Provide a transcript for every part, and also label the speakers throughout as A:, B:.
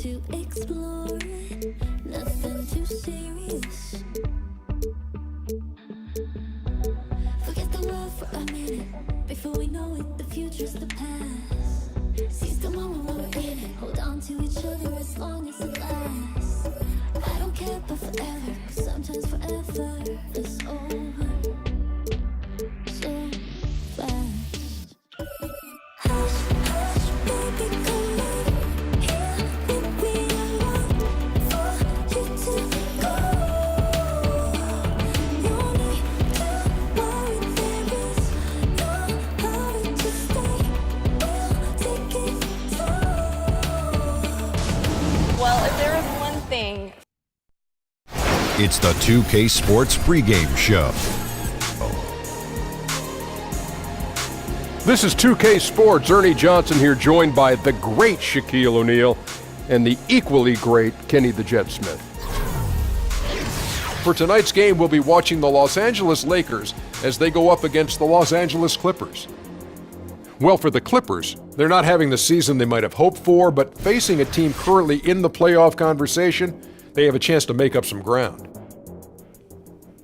A: to explore. Nothing too serious. Forget the world for a minute. Before we know it, the future's the past. Seize the moment while we're in it. Hold on to each other as long as it lasts. I don't care about forever, 'cause sometimes forever is over so fast. Hush, hush, baby, come in here with me. I want for you to go. No need to worry, there is no hurry to stay. We'll take it slow.
B: Well, if there is one thing.
C: It's the 2K Sports pregame show.
D: This is 2K Sports. Ernie Johnson here, joined by the great Shaquille O'Neal and the equally great Kenny the Jet Smith. For tonight's game, we'll be watching the Los Angeles Lakers as they go up against the Los Angeles Clippers. Well, for the Clippers, they're not having the season they might have hoped for, but facing a team currently in the playoff conversation, they have a chance to make up some ground.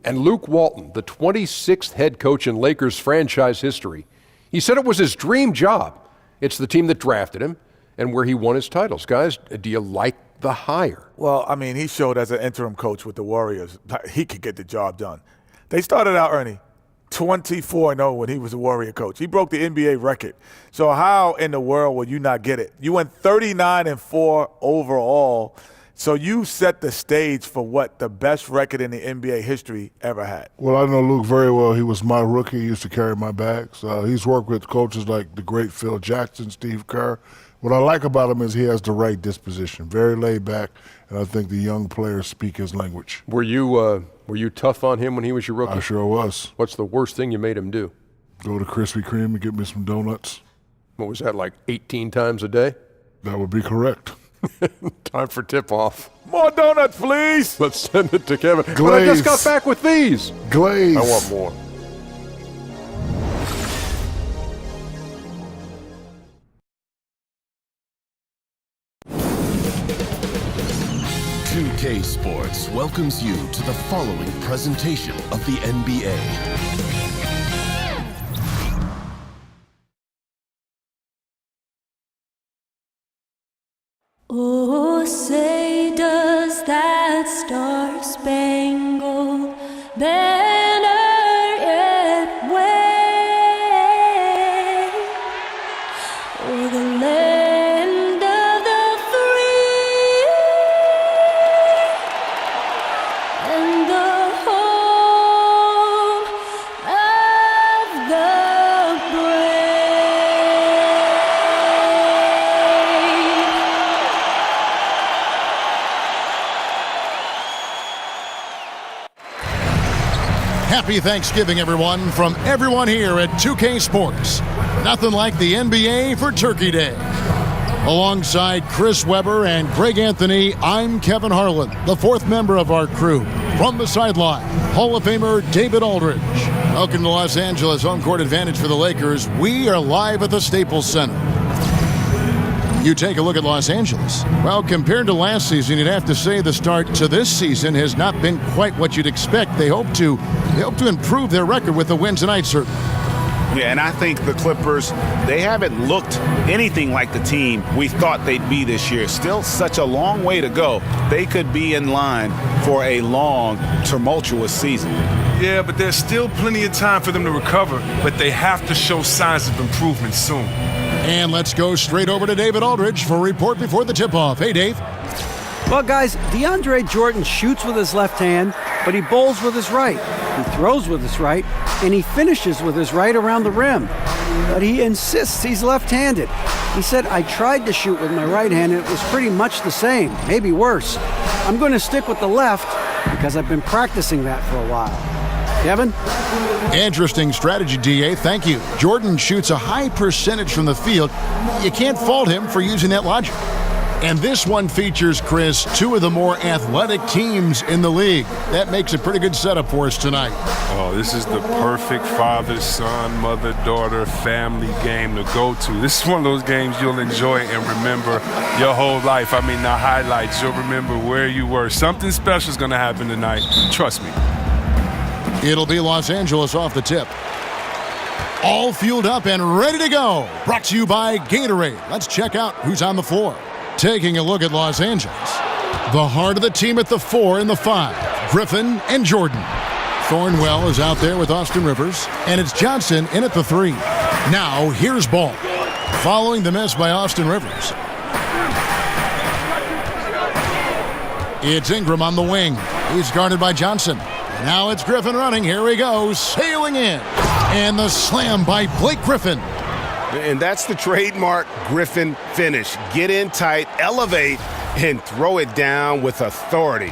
D: And Luke Walton, the 26th head coach in Lakers franchise history, he said it was his dream job. It's the team that drafted him and where he won his titles. Guys, do you like the hire?
E: Well, I mean, he showed as an interim coach with the Warriors, he could get the job done. They started out, Ernie, 24-0 when he was a Warrior coach. He broke the NBA record. So how in the world will you not get it? You went 39-4 overall. So you set the stage for what the best record in the NBA history ever had.
F: Well, I know Luke very well. He was my rookie. He used to carry my bags. He's worked with coaches like the great Phil Jackson, Steve Kerr. What I like about him is he has the right disposition, very laid back, and I think the young players speak his language.
D: Were you tough on him when he was your rookie?
F: I sure was.
D: What's the worst thing you made him do?
F: Go to Krispy Kreme and get me some donuts.
D: What was that, like 18 times a day?
F: That would be correct.
D: Time for tip-off.
E: More donuts, please.
D: Let's send it to Kevin.
F: Glaze.
D: But I just got back with these.
F: Glaze.
D: I want more.
G: K Sports welcomes you to the following presentation of the NBA.
A: Oh, say does that star-spangled banner yet wave o'er the land of the free and the home of the
H: Happy Thanksgiving, everyone, from everyone here at 2K Sports. Nothing like the NBA for Turkey Day. Alongside Chris Webber and Greg Anthony, I'm Kevin Harlan, the fourth member of our crew. From the sideline, Hall of Famer David Aldridge. Welcome to Los Angeles, home court advantage for the Lakers. We are live at the Staples Center. You take a look at Los Angeles. Well, compared to last season, you'd have to say the start to this season has not been quite what you'd expect. They hope to improve their record with a win tonight, certainly.
I: Yeah, and I think the Clippers, they haven't looked anything like the team we thought they'd be this year. Still such a long way to go. They could be in line for a long, tumultuous season.
J: Yeah, but there's still plenty of time for them to recover, but they have to show signs of improvement soon.
H: And let's go straight over to David Aldridge for a report before the tip-off. Hey, Dave.
K: Well, guys, DeAndre Jordan shoots with his left hand, but he bowls with his right. He throws with his right, and he finishes with his right around the rim. But he insists he's left-handed. He said, I tried to shoot with my right hand, and it was pretty much the same, maybe worse. I'm going to stick with the left because I've been practicing that for a while. Kevin?
H: Interesting strategy, DA. Thank you. Jordan shoots a high percentage from the field. You can't fault him for using that logic. And this one features, Chris, two of the more athletic teams in the league. That makes a pretty good setup for us tonight.
J: Oh, this is the perfect father-son, mother-daughter family game to go to. This is one of those games you'll enjoy and remember your whole life. I mean, the highlights, you'll remember where you were. Something special is going to happen tonight. Trust me.
H: It'll be Los Angeles off the tip. All fueled up and ready to go. Brought to you by Gatorade. Let's check out who's on the floor. Taking a look at Los Angeles. The heart of the team at the 4 and the 5. Griffin and Jordan. Thornwell is out there with Austin Rivers. And it's Johnson in at the 3. Now here's Ball. Following the miss by Austin Rivers. It's Ingram on the wing. He's guarded by Johnson. Now it's Griffin running. Here he goes. Sailing in. And the slam by Blake Griffin.
I: And that's the trademark Griffin finish. Get in tight, elevate, and throw it down with authority.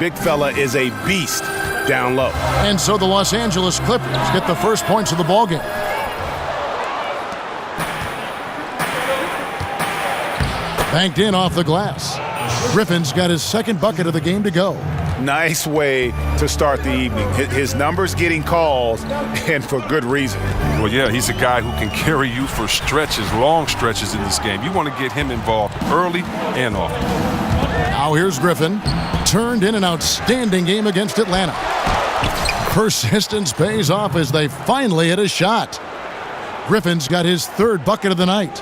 I: Big fella is a beast down low.
H: And so the Los Angeles Clippers get the first points of the ballgame. Banked in off the glass. Griffin's got his second bucket of the game to go.
I: Nice way to start the evening. His numbers getting calls, and for good reason.
J: Well, yeah, he's a guy who can carry you for stretches, long stretches in this game. You want to get him involved early and often.
H: Now here's Griffin. Turned in an outstanding game against Atlanta. Persistence pays off as they finally hit a shot. Griffin's got his third bucket of the night.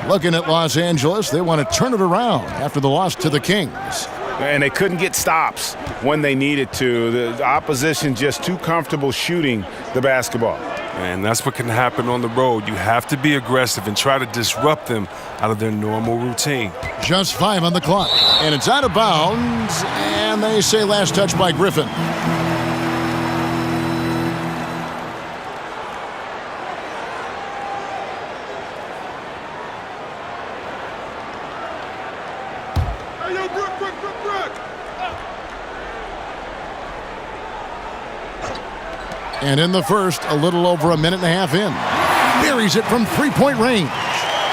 H: Looking at Los Angeles, they want to turn it around after the loss to the Kings.
I: And they couldn't get stops when they needed to. The opposition just too comfortable shooting the basketball.
J: And that's what can happen on the road. You have to be aggressive and try to disrupt them out of their normal routine.
H: Just 5 on the clock. And it's out of bounds. And they say last touch by Griffin. And in the first, a little over a minute and a half in. Buries it from three-point range.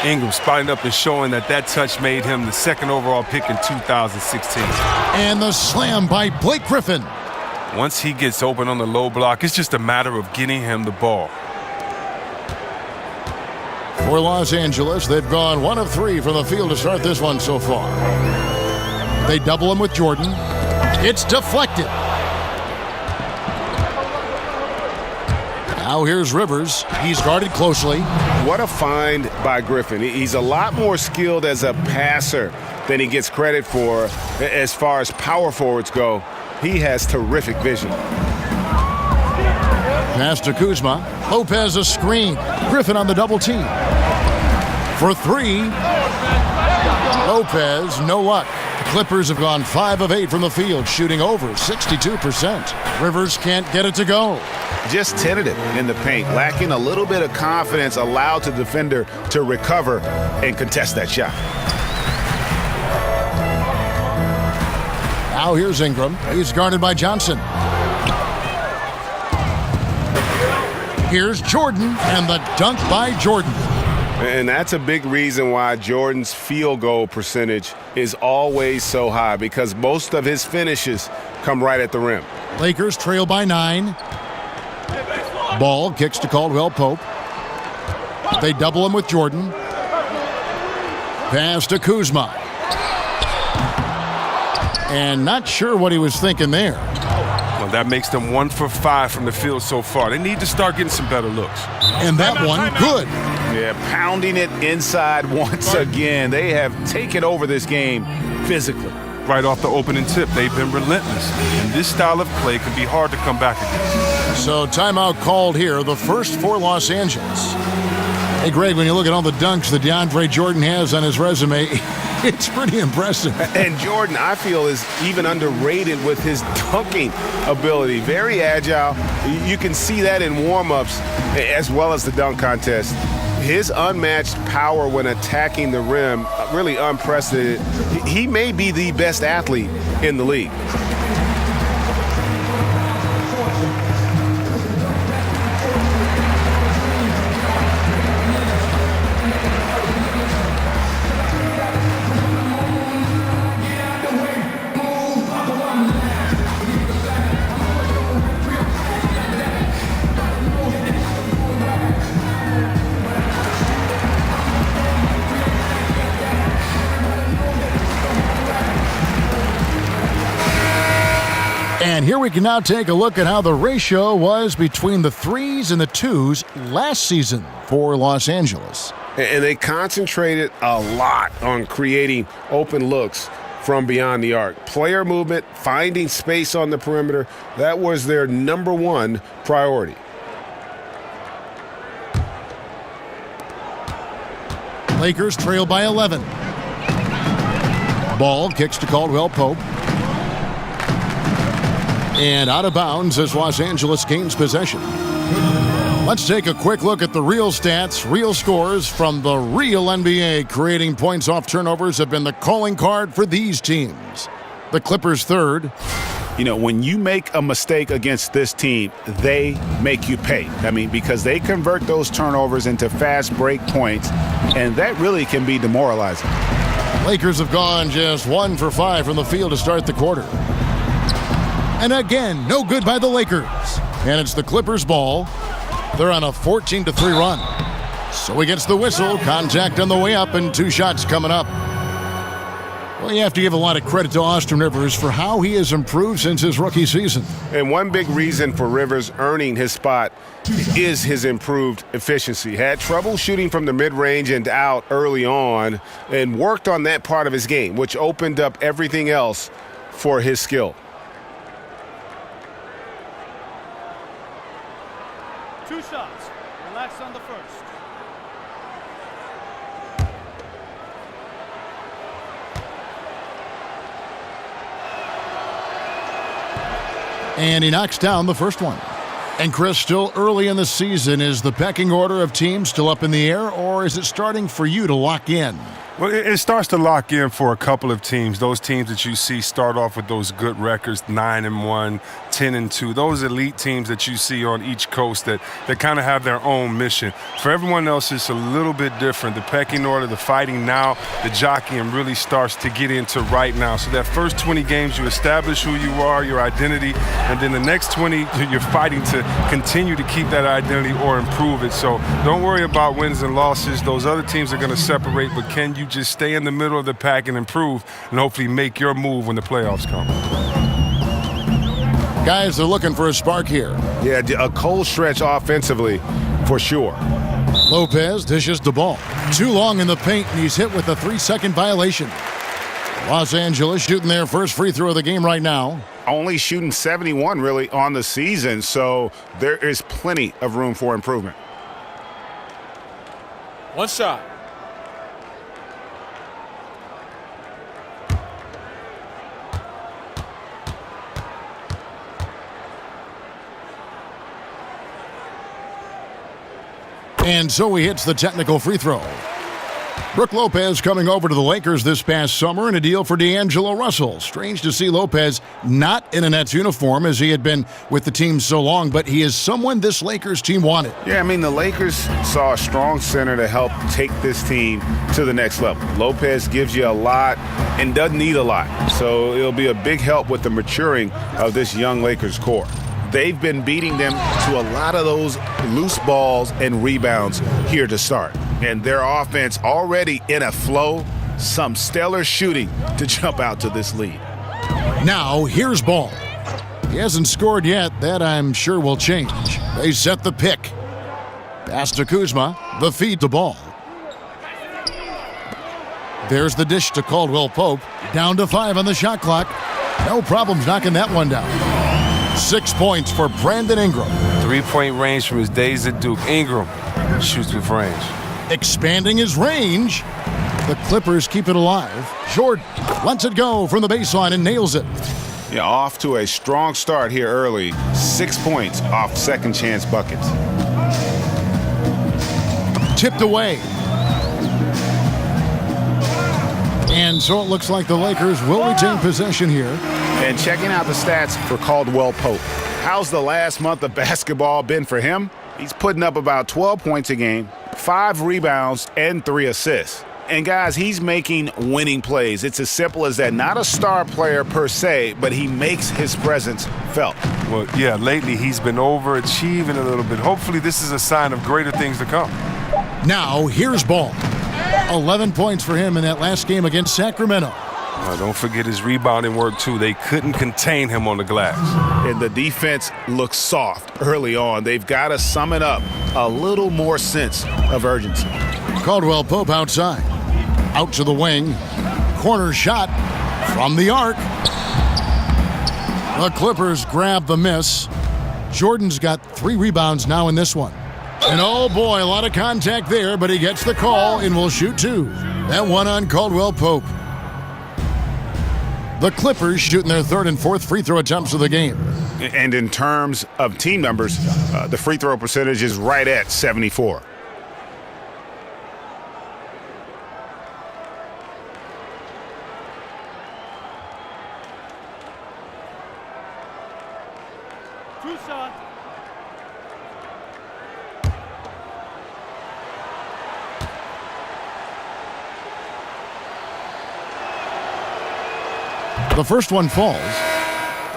J: Ingram spotting up and showing that touch made him the second overall pick in 2016.
H: And the slam by Blake Griffin.
J: Once he gets open on the low block, it's just a matter of getting him the ball.
H: For Los Angeles, they've gone 1 of 3 from the field to start this one so far. They double him with Jordan. It's deflected. Now here's Rivers. He's guarded closely.
I: What a find by Griffin. He's a lot more skilled as a passer than he gets credit for as far as power forwards go. He has terrific vision.
H: Pass to Kuzma. Lopez a screen. Griffin on the double team. For 3. Lopez, no luck. Clippers have gone 5 of 8 from the field, shooting over 62%. Rivers can't get it to go.
I: Just tentative in the paint, lacking a little bit of confidence, allowed the defender to recover and contest that shot.
H: Now here's Ingram. He's guarded by Johnson. Here's Jordan, and the dunk by Jordan.
I: And that's a big reason why Jordan's field goal percentage is always so high, because most of his finishes come right at the rim.
H: Lakers trail by 9. Ball kicks to Caldwell Pope. They double him with Jordan. Pass to Kuzma. And not sure what he was thinking there.
J: Well, that makes them 1 for 5 from the field so far. They need to start getting some better looks.
H: And that one, good.
I: Yeah, pounding it inside once again. They have taken over this game physically.
J: Right off the opening tip, they've been relentless. And this style of play can be hard to come back against.
H: So timeout called here, the first for Los Angeles. Hey, Greg, when you look at all the dunks that DeAndre Jordan has on his resume, it's pretty impressive.
I: And Jordan, I feel, is even underrated with his dunking ability. Very agile. You can see that in warm-ups as well as the dunk contest. His unmatched power when attacking the rim, really unprecedented. He may be the best athlete in the league.
H: And here we can now take a look at how the ratio was between the 3s and the 2s last season for Los Angeles.
J: And they concentrated a lot on creating open looks from beyond the arc. Player movement, finding space on the perimeter, that was their number one priority.
H: Lakers trail by 11. Ball kicks to Caldwell Pope. And out of bounds as Los Angeles gains possession. Let's take a quick look at the real stats, real scores from the real NBA. Creating points off turnovers have been the calling card for these teams. The Clippers third.
I: You know, when you make a mistake against this team, they make you pay. I mean, because they convert those turnovers into fast break points, and that really can be demoralizing.
H: Lakers have gone just 1 for 5 from the field to start the quarter. And again, no good by the Lakers. And it's the Clippers' ball. They're on a 14-3 run. So he gets the whistle, contact on the way up, and 2 shots coming up. Well, you have to give a lot of credit to Austin Rivers for how he has improved since his rookie season.
J: And one big reason for Rivers earning his spot is his improved efficiency. Had trouble shooting from the mid-range and out early on and worked on that part of his game, which opened up everything else for his skill.
L: 2 shots. Relax on the first.
H: And he knocks down the first one. And Chris, still early in the season, is the pecking order of teams still up in the air, or is it starting for you to lock in?
J: Well, it starts to lock in for a couple of teams. Those teams that you see start off with those good records, 9-1, 10-2. Those elite teams that you see on each coast that kind of have their own mission. For everyone else, it's a little bit different. The pecking order, the fighting now, the jockeying really starts to get into right now. So that first 20 games, you establish who you are, your identity, and then the next 20, you're fighting to continue to keep that identity or improve it. So don't worry about wins and losses. Those other teams are going to separate, but can you just stay in the middle of the pack and improve and hopefully make your move when the playoffs come?
H: Guys, they're looking for a spark here.
J: Yeah, a cold stretch offensively for sure.
H: Lopez dishes the ball. Too long in the paint, and he's hit with a 3-second violation. Los Angeles shooting their first free throw of the game right now.
I: Only shooting 71 really on the season, so there is plenty of room for improvement.
L: 1 shot.
H: And so he hits the technical free throw. Brook Lopez coming over to the Lakers this past summer in a deal for D'Angelo Russell. Strange to see Lopez not in a Nets uniform as he had been with the team so long, but he is someone this Lakers team wanted.
I: Yeah, I mean, the Lakers saw a strong center to help take this team to the next level. Lopez gives you a lot and doesn't need a lot, so it'll be a big help with the maturing of this young Lakers core. They've been beating them to a lot of those loose balls and rebounds here to start. And their offense already in a flow, some stellar shooting to jump out to this lead.
H: Now, here's Ball. He hasn't scored yet. That, I'm sure, will change. They set the pick. Pass to Kuzma. The feed to Ball. There's the dish to Caldwell Pope. Down to 5 on the shot clock. No problems knocking that one down. 6 points for Brandon Ingram.
J: 3-point range from his days at Duke. Ingram shoots with range.
H: Expanding his range. The Clippers keep it alive. Jordan lets it go from the baseline and nails it.
I: Yeah, off to a strong start here early. 6 points off second chance buckets.
H: Tipped away. And so it looks like the Lakers will retain possession here.
I: And checking out the stats for Caldwell Pope. How's the last month of basketball been for him? He's putting up about 12 points a game, 5 rebounds, and 3 assists. And guys, he's making winning plays. It's as simple as that. Not a star player per se, but he makes his presence felt.
J: Well, yeah, lately he's been overachieving a little bit. Hopefully this is a sign of greater things to come.
H: Now, here's Ball. 11 points for him in that last game against Sacramento.
J: Don't forget his rebounding work, too. They couldn't contain him on the glass.
I: And the defense looks soft early on. They've got to sum it up a little more sense of urgency.
H: Caldwell Pope outside. Out to the wing. Corner shot from the arc. The Clippers grab the miss. Jordan's got 3 rebounds now in this one. And oh boy, a lot of contact there, but he gets the call and will shoot 2. That one on Caldwell Pope. The Clippers shooting their 3rd and 4th free throw attempts of the game.
I: And in terms of team numbers, the free throw percentage is right at 74.
L: Two shots.
H: The first one falls.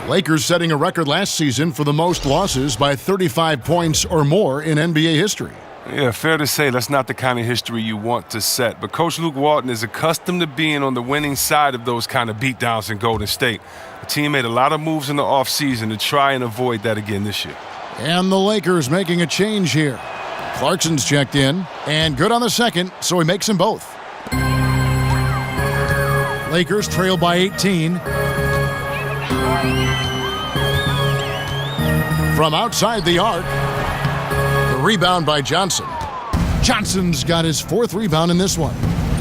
H: The Lakers setting a record last season for the most losses by 35 points or more in NBA history.
J: Yeah, fair to say that's not the kind of history you want to set. But Coach Luke Walton is accustomed to being on the winning side of those kind of beatdowns in Golden State. The team made a lot of moves in the offseason to try and avoid that again this year.
H: And the Lakers making a change here. Clarkson's checked in, and good on the second, so he makes them both. Lakers trail by 18. From outside the arc, the rebound by Johnson. Johnson's got his 4th rebound in this one.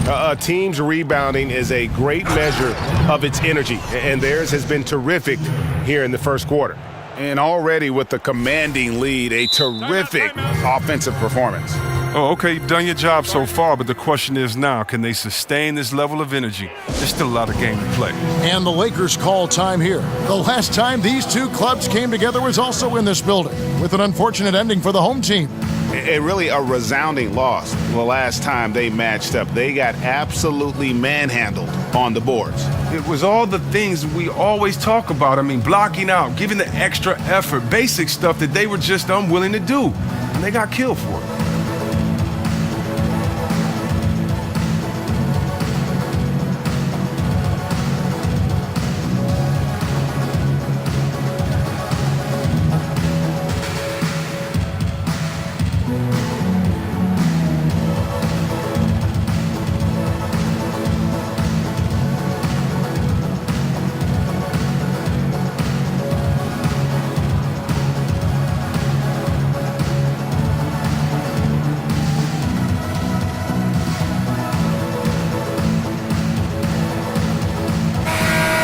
M: A team's rebounding is a great measure of its energy, and theirs has been terrific here in the first quarter.
I: And already with the commanding lead, a terrific offensive performance.
J: Oh, okay, you've done your job so far, but the question is now, can they sustain this level of energy? There's still a lot of game to play.
H: And the Lakers call time here. The last time these two clubs came together was also in this building, with an unfortunate ending for the home team.
I: Really a resounding loss. The last time they matched up, they got absolutely manhandled on the boards.
J: It was all the things we always talk about. I mean, blocking out, giving the extra effort, basic stuff that they were just unwilling to do. And they got killed for it.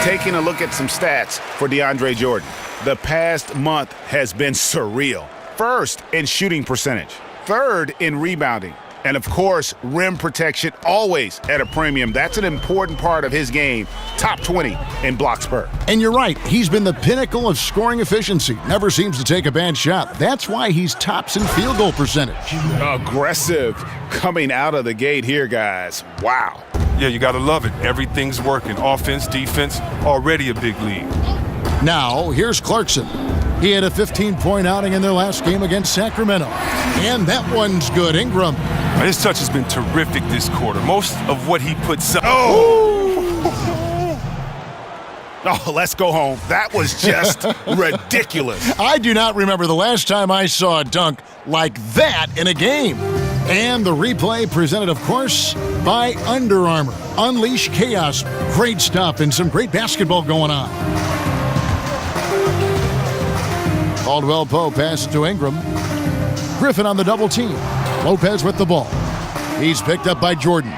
I: Taking a look at some stats for DeAndre Jordan. The past month has been surreal. 1st in shooting percentage, 3rd in rebounding, and of course, rim protection always at a premium. That's an important part of his game. Top 20 in blocks per.
H: And you're right, he's been the pinnacle of scoring efficiency. Never seems to take a bad shot. That's why he's tops in field goal percentage.
I: Aggressive coming out of the gate here, guys. Wow.
J: Yeah, you got to love it. Everything's working. Offense, defense, already a big lead.
H: Now, here's Clarkson. He had a 15-point outing in their last game against Sacramento. And that one's good. Ingram.
J: His touch has been terrific this quarter. Most of what he puts up.
I: Oh, let's go home. That was just ridiculous.
H: I do not remember the last time I saw a dunk like that in a game. And the replay presented, of course, by Under Armour. Unleash chaos. Great stuff and some great basketball going on. Caldwell Pope passes to Ingram. Griffin on the double team. Lopez with the ball. He's picked up by Jordan.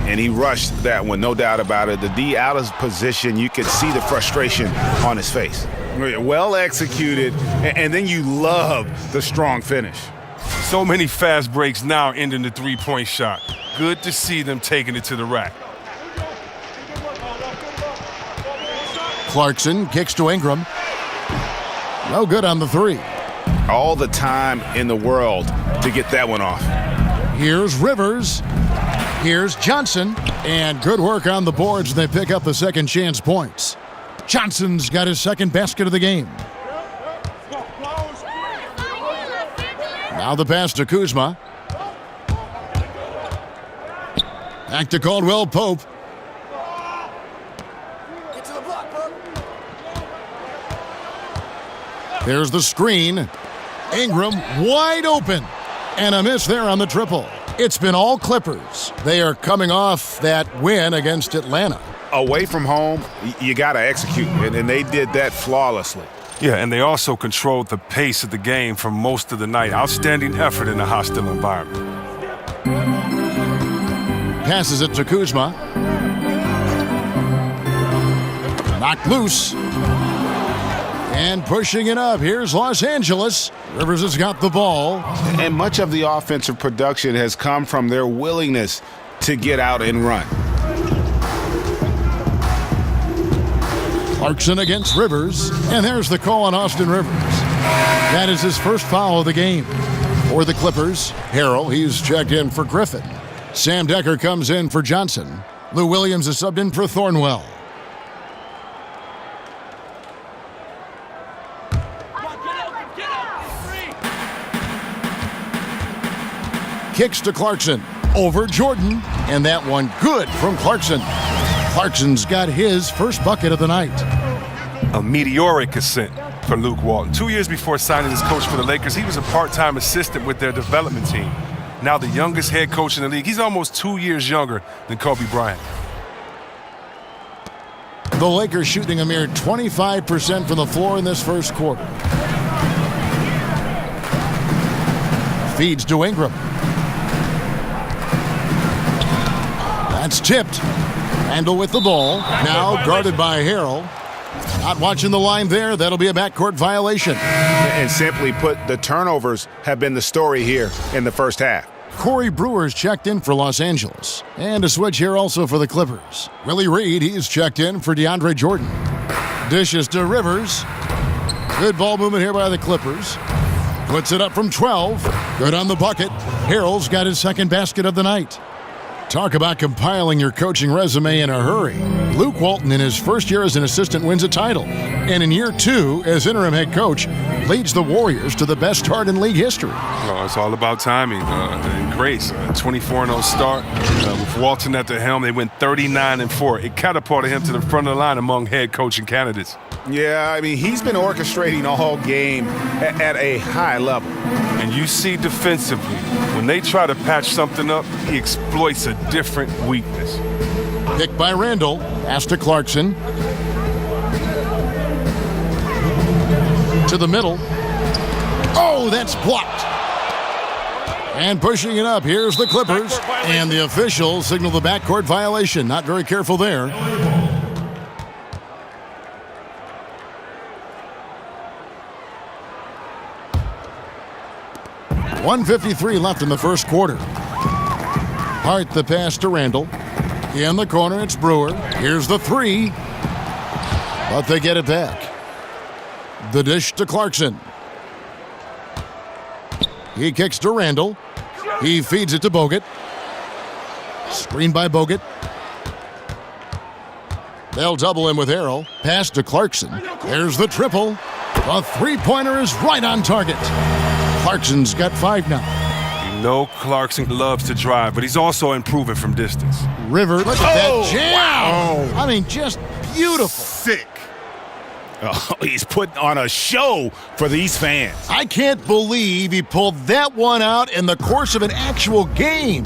I: And he rushed that one, no doubt about it. The D out of position, you could see the frustration on his face. Well executed, and then you love the strong finish.
J: So many fast breaks now ending the three-point shot. Good to see them taking it to the rack.
H: Clarkson kicks to Ingram. No good on the three.
I: All the time in the world to get that one off.
H: Here's Rivers. Here's Johnson. And good work on the boards. They pick up the second chance points. Johnson's got his second basket of the game. Now the pass to Kuzma. Back to Caldwell Pope. There's the screen. Ingram wide open. And a miss there on the triple. It's been all Clippers. They are coming off that win against Atlanta.
I: Away from home, you got to execute, and they did that flawlessly.
J: Yeah, and they also controlled the pace of the game for most of the night. Outstanding effort in a hostile environment.
H: Passes it to Kuzma. Knocked loose. And pushing it up. Here's Los Angeles. Rivers has got the ball.
I: And much of the offensive production has come from their willingness to get out and run.
H: Clarkson against Rivers. And there's the call on Austin Rivers. That is his first foul of the game. For the Clippers, Harrell, he's checked in for Griffin. Sam Decker comes in for Johnson. Lou Williams is subbed in for Thornwell. Kicks to Clarkson. Over Jordan. And that one good from Clarkson. Clarkson's got his first bucket of the night.
J: A meteoric ascent for Luke Walton. 2 years before signing as coach for the Lakers, he was a part-time assistant with their development team. Now the youngest head coach in the league. He's almost 2 years younger than Kobe Bryant.
H: The Lakers shooting a mere 25% from the floor in this first quarter. Feeds to Ingram. That's tipped. Randall with the ball. Now guarded by Harrell. Not watching the line there. That'll be a backcourt violation.
I: And simply put, the turnovers have been the story here in the first half.
H: Corey Brewer's checked in for Los Angeles. And a switch here also for the Clippers. Willie Reed, he's checked in for DeAndre Jordan. Dishes to Rivers. Good ball movement here by the Clippers. Puts it up from 12. Good on the bucket. Harrell's got his second basket of the night. Talk about compiling your coaching resume in a hurry. Luke Walton, in his first year as an assistant, wins a title. And in year 2, as interim head coach, leads the Warriors to the best start in league history.
J: Well, it's all about timing and grace. 24-0 start. With Walton at the helm, they went 39-4. It catapulted him to the front of the line among head coaching candidates.
I: Yeah, I mean, he's been orchestrating all game at a high level.
J: And you see defensively, when they try to patch something up, he exploits a different weakness.
H: Picked by Randall. Pass to Clarkson. To the middle. Oh, that's blocked. And pushing it up, here's the Clippers. And the officials signal the backcourt violation. Not very careful there. .153 left in the first quarter. Hart the pass to Randall. In the corner, it's Brewer. Here's the three. But they get it back. The dish to Clarkson. He kicks to Randall. He feeds it to Bogut. Screen by Bogut. They'll double him with Harrell. Pass to Clarkson. There's the triple. The three-pointer is right on target. Clarkson's got 5 now.
J: You know Clarkson loves to drive, but he's also improving from distance.
H: River, look at that jam. Wow. I mean, just beautiful.
I: Sick. Oh, he's putting on a show for these fans.
H: I can't believe he pulled that one out in the course of an actual game.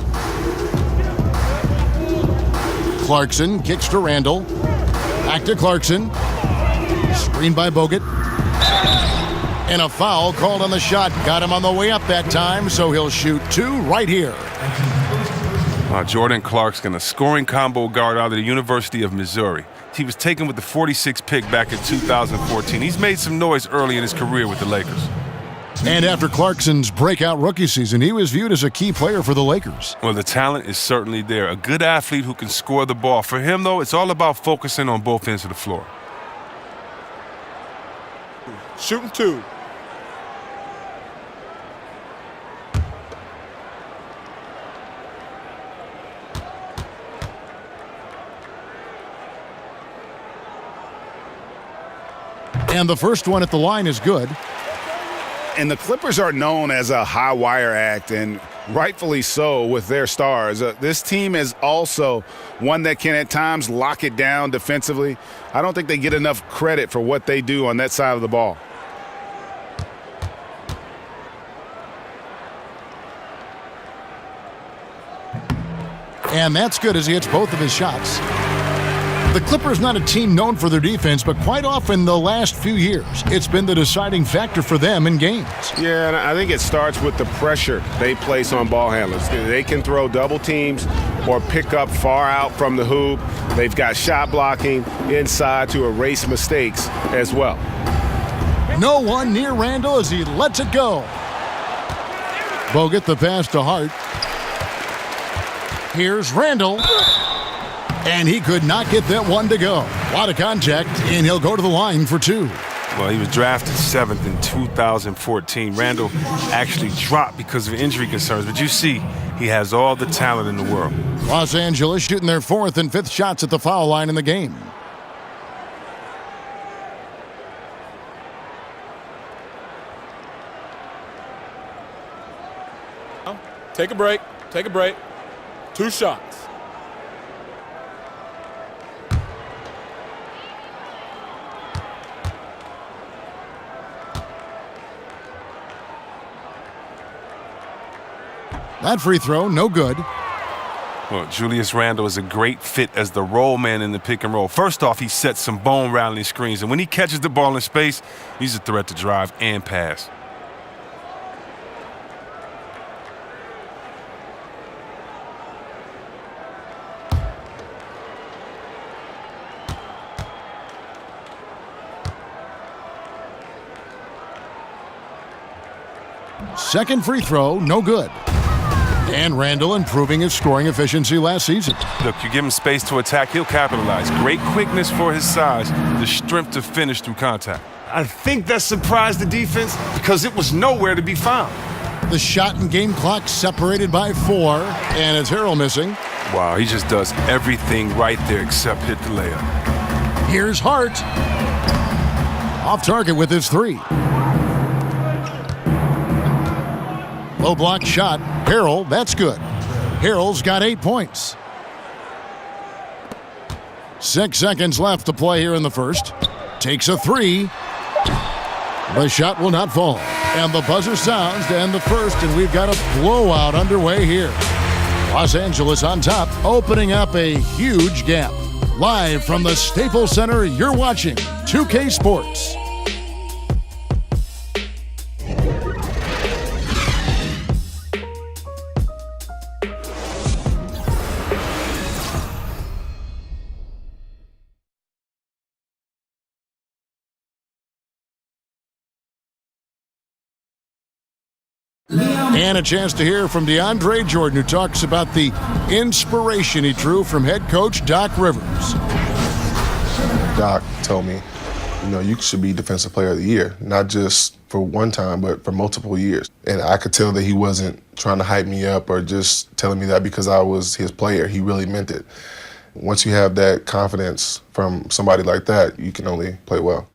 H: Clarkson kicks to Randall. Back to Clarkson. Screen by Bogut. And a foul called on the shot. Got him on the way up that time, so he'll shoot 2 right here.
J: Jordan Clarkson, a scoring combo guard out of the University of Missouri. He was taken with the 46th pick back in 2014. He's made some noise early in his career with the Lakers.
H: And after Clarkson's breakout rookie season, he was viewed as a key player for the Lakers.
J: Well, the talent is certainly there. A good athlete who can score the ball. For him, though, it's all about focusing on both ends of the floor.
E: Shooting 2.
H: And the first one at the line is good.
I: And the Clippers are known as a high wire act, and rightfully so with their stars. This team is also one that can at times lock it down defensively. I don't think they get enough credit for what they do on that side of the ball.
H: And that's good as he hits both of his shots. The Clippers not a team known for their defense, but quite often the last few years, it's been the deciding factor for them in games.
M: Yeah, and I think it starts with the pressure they place on ball handlers. They can throw double teams or pick up far out from the hoop. They've got shot blocking inside to erase mistakes as well.
H: No one near Randall as he lets it go. Bogut the pass to Hart. Here's Randall. And he could not get that one to go. A lot of contact, and he'll go to the line for two.
J: Well, he was drafted 7th in 2014. Randall actually dropped because of injury concerns, but you see, he has all the talent in the world.
H: Los Angeles shooting their 4th and 5th shots at the foul line in the game.
L: Take a break. Take a break. 2 shots.
H: That free throw, no good.
J: Well, Julius Randle is a great fit as the roll man in the pick and roll. First off, he sets some bone rattling screens, and when he catches the ball in space, he's a threat to drive and pass.
H: Second free throw, no good. And Randall improving his scoring efficiency last season.
J: Look, you give him space to attack, he'll capitalize. Great quickness for his size, the strength to finish through contact. I think that surprised the defense because it was nowhere to be found.
H: The shot and game clock separated by 4, and it's Harrell missing.
J: Wow, he just does everything right there except hit the layup.
H: Here's Hart. Off target with his 3. Low block shot. Harrell, that's good. Harrell's got 8 points. 6 seconds left to play here in the first. Takes a 3. The shot will not fall. And the buzzer sounds to end the first, and we've got a blowout underway here. Los Angeles on top, opening up a huge gap. Live from the Staples Center, you're watching 2K Sports. And a chance to hear from DeAndre Jordan, who talks about the inspiration he drew from head coach Doc Rivers.
N: Doc told me, you should be Defensive Player of the Year, not just for one time, but for multiple years. And I could tell that he wasn't trying to hype me up or just telling me that because I was his player. He really meant it. Once you have that confidence from somebody like that, you can only play well.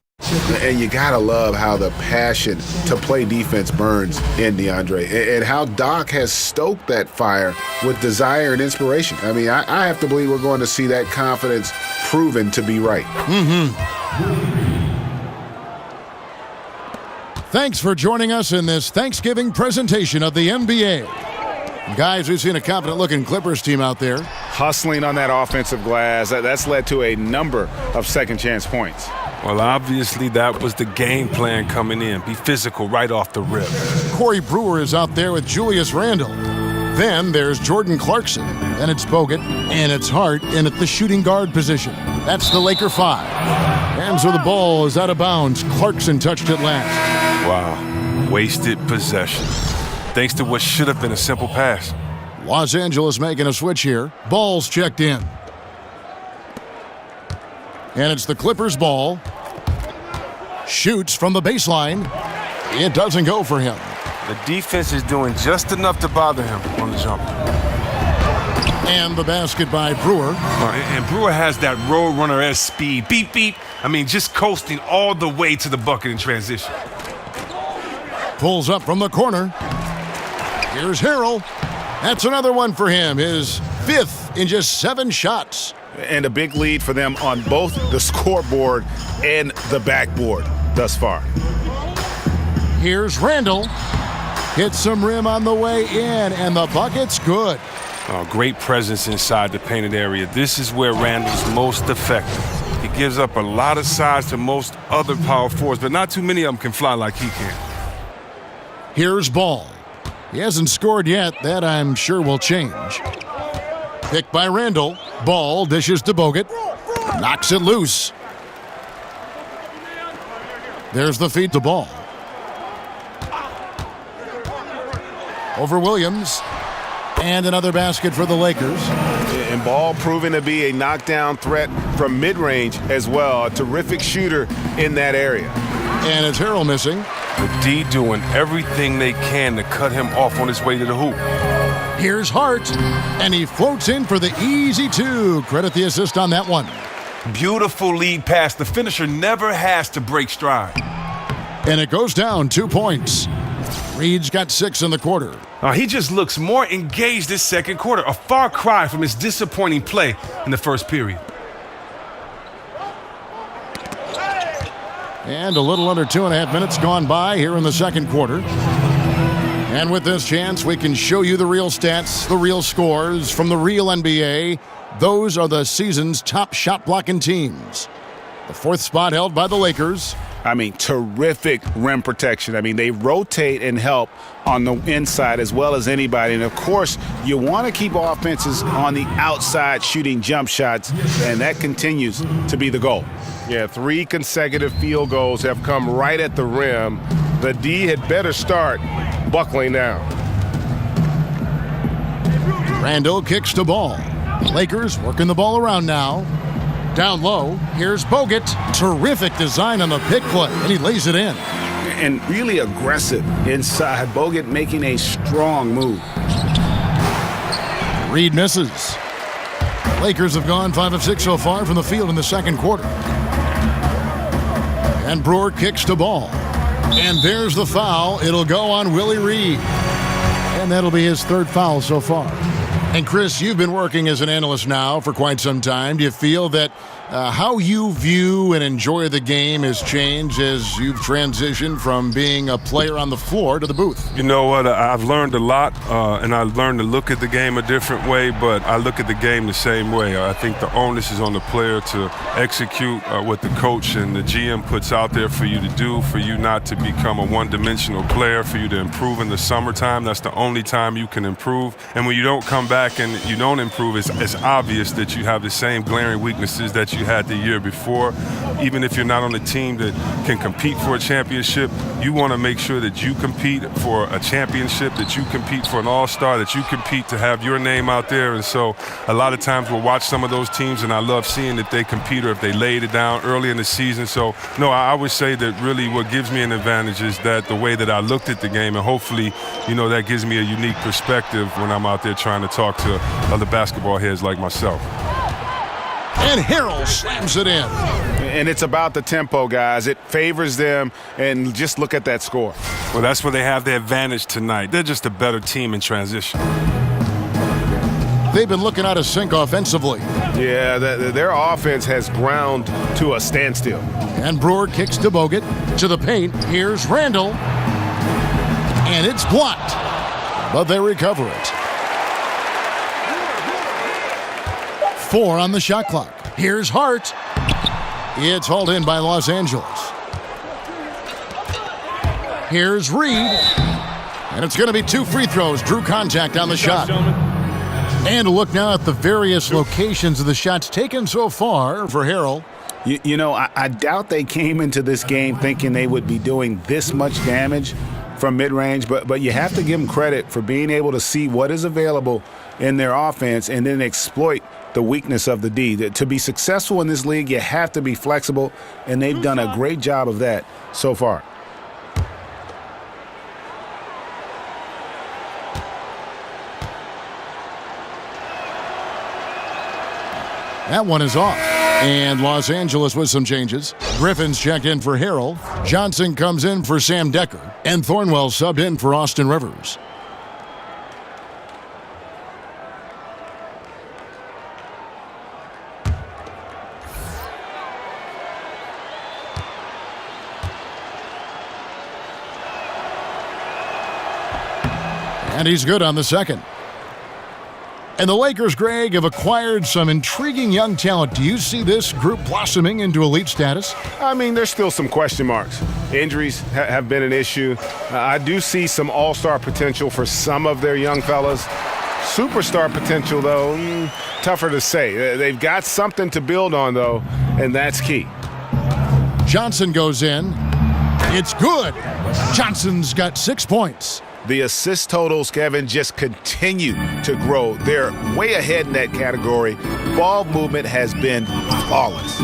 I: And you gotta love how the passion to play defense burns in DeAndre, and how Doc has stoked that fire with desire and inspiration. I mean, I have to believe we're going to see that confidence proven to be right.
H: Thanks for joining us in this Thanksgiving presentation of the NBA. Guys, we've seen a confident-looking Clippers team out there.
I: Hustling on that offensive glass, that's led to a number of second-chance points.
J: Well, obviously that was the game plan coming in. Be physical right off the rip.
H: Corey Brewer is out there with Julius Randle. Then there's Jordan Clarkson. Then it's Bogut, and it's Hart in at the shooting guard position. That's the Laker 5. Hands where the ball is out of bounds. Clarkson touched it last.
J: Wow, wasted possession. Thanks to what should have been a simple pass.
H: Los Angeles making a switch here. Ball's checked in. And it's the Clippers' ball. Shoots from the baseline. It doesn't go for him.
J: The defense is doing just enough to bother him on the jumper.
H: And the basket by Brewer.
J: And Brewer has that road runner-esque speed. Beep, beep. I mean, just coasting all the way to the bucket in transition.
H: Pulls up from the corner. Here's Harrell. That's another one for him. His 5th in just 7 shots.
I: And a big lead for them on both the scoreboard and the backboard thus far.
H: Here's Randall. Hits some rim on the way in, and the bucket's good.
J: Great presence inside the painted area. This is where Randall's most effective. He gives up a lot of size to most other power forwards, but not too many of them can fly like he can.
H: Here's Ball. He hasn't scored yet. That, I'm sure, will change. Picked by Randall. Ball dishes to Bogut. Knocks it loose. There's the feed to Ball. Over Williams. And another basket for the Lakers.
M: And Ball proving to be a knockdown threat from mid-range as well. A terrific shooter in that area.
H: And it's Harrell missing.
J: The D doing everything they can to cut him off on his way to the hoop.
H: Here's Hart, and he floats in for the easy two. Credit the assist on that one.
J: Beautiful lead pass. The finisher never has to break stride.
H: And it goes down 2 points. Reed's got 6 in the quarter.
J: He just looks more engaged this second quarter. A far cry from his disappointing play in the first period.
H: And a little under 2.5 minutes gone by here in the second quarter. And with this chance, we can show you the real stats, the real scores from the real NBA. Those are the season's top shot blocking teams. The 4th spot held by the Lakers.
I: I mean, terrific rim protection. I mean, they rotate and help on the inside as well as anybody. And, of course, you want to keep offenses on the outside shooting jump shots, and that continues to be the goal.
M: Yeah, 3 consecutive field goals have come right at the rim. The D had better start buckling down.
H: Randall kicks to Ball. Lakers working the ball around now. Down low, here's Bogut. Terrific design on the pick play, and he lays it in.
I: And really aggressive inside. Bogut making a strong move.
H: Reed misses. Lakers have gone 5 of 6 so far from the field in the second quarter. And Brewer kicks to Ball. And there's the foul. It'll go on Willie Reed. And that'll be his 3rd foul so far. And Chris, you've been working as an analyst now for quite some time. Do you feel that how you view and enjoy the game has changed as you've transitioned from being a player on the floor to the booth?
J: You know what? I've learned a lot, and I've learned to look at the game a different way, but I look at the game the same way. I think the onus is on the player to execute what the coach and the GM puts out there for you to do, for you not to become a one-dimensional player, for you to improve in the summertime. That's the only time you can improve. And when you don't come back and you don't improve, it's obvious that you have the same glaring weaknesses that you had the year before. Even if you're not on a team that can compete for a championship, you want to make sure that you compete for a championship, that you compete for an all-star, that you compete to have your name out there. And so a lot of times we'll watch some of those teams, and I love seeing if they compete or if they laid it down early in the season. So, no, I would say that really what gives me an advantage is that the way that I looked at the game, and hopefully, that gives me a unique perspective when I'm out there trying to talk to other basketball heads like myself.
H: And Harrell slams it in.
I: And it's about the tempo, guys. It favors them, and just look at that score.
J: Well, that's where they have the advantage tonight. They're just a better team in transition.
H: They've been looking out of sync offensively.
M: Yeah, their offense has ground to a standstill.
H: And Brewer kicks to Bogut. To the paint, here's Randall. And it's blocked, but they recover it. 4 on the shot clock. Here's Hart. It's hauled in by Los Angeles. Here's Reed. And it's going to be 2 free throws. Drew contact on the shot. And a look now at the various locations of the shots taken so far for Harrell.
I: I doubt they came into this game thinking they would be doing this much damage from mid-range, but you have to give them credit for being able to see what is available in their offense and then exploit the weakness of the D. To be successful in this league, you have to be flexible, and they've done a great job of that so far.
H: That one is off. And Los Angeles with some changes. Griffin's checked in for Harrell. Johnson comes in for Sam Decker. And Thornwell subbed in for Austin Rivers. And he's good on the second. And the Lakers, Greg, have acquired some intriguing young talent. Do you see this group blossoming into elite status?
I: I mean, there's still some question marks. Injuries have been an issue. I do see some all-star potential for some of their young fellas. Superstar potential, though, tougher to say. They've got something to build on, though, and that's key.
H: Johnson goes in. It's good. Johnson's got 6 points.
I: The assist totals, Kevin, just continue to grow. They're way ahead in that category. Ball movement has been flawless.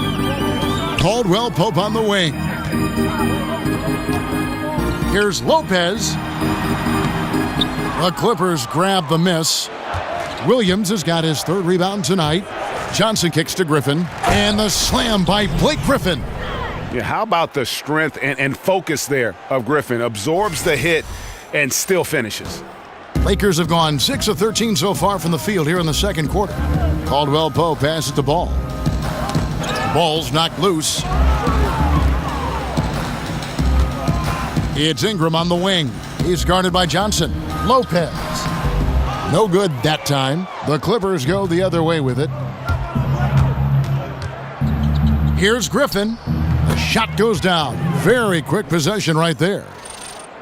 H: Caldwell Pope on the wing. Here's Lopez. The Clippers grab the miss. Williams has got his 3rd rebound tonight. Johnson kicks to Griffin. And the slam by Blake Griffin.
I: Yeah, how about the strength and focus there of Griffin? Absorbs the hit and still finishes.
H: Lakers have gone 6 of 13 so far from the field here in the second quarter. Caldwell Pope passes the ball. Ball's knocked loose. It's Ingram on the wing. He's guarded by Johnson. Lopez. No good that time. The Clippers go the other way with it. Here's Griffin. The shot goes down. Very quick possession right there.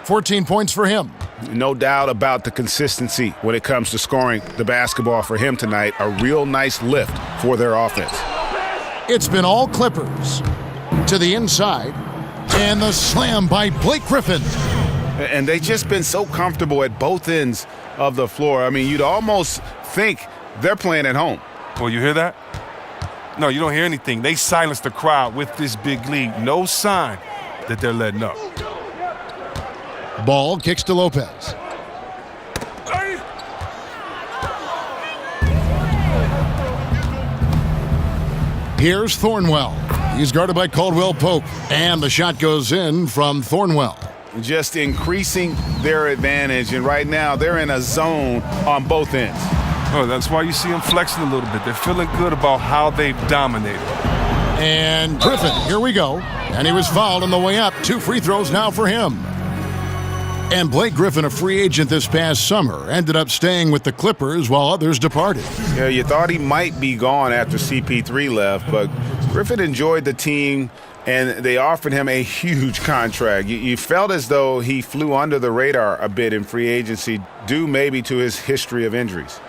H: 14 points for him.
I: No doubt about the consistency when it comes to scoring the basketball for him tonight. A real nice lift for their offense.
H: It's been all Clippers. To the inside. And the slam by Blake Griffin.
I: And they've just been so comfortable at both ends of the floor. I mean, you'd almost think they're playing at home.
J: Well, you hear that? No, you don't hear anything. They silenced the crowd with this big lead. No sign that they're letting up.
H: Ball kicks to Lopez. Here's Thornwell. He's guarded by Caldwell Pope. And the shot goes in from Thornwell.
I: Just increasing their advantage. And right now, they're in a zone on both ends.
J: Oh, that's why you see them flexing a little bit. They're feeling good about how they've dominated.
H: And Griffin, here we go. And he was fouled on the way up. 2 free throws now for him. And Blake Griffin, a free agent this past summer, ended up staying with the Clippers while others departed.
I: Yeah, you thought he might be gone after CP3 left, but Griffin enjoyed the team, and they offered him a huge contract. You felt as though he flew under the radar a bit in free agency, due maybe to his history of injuries.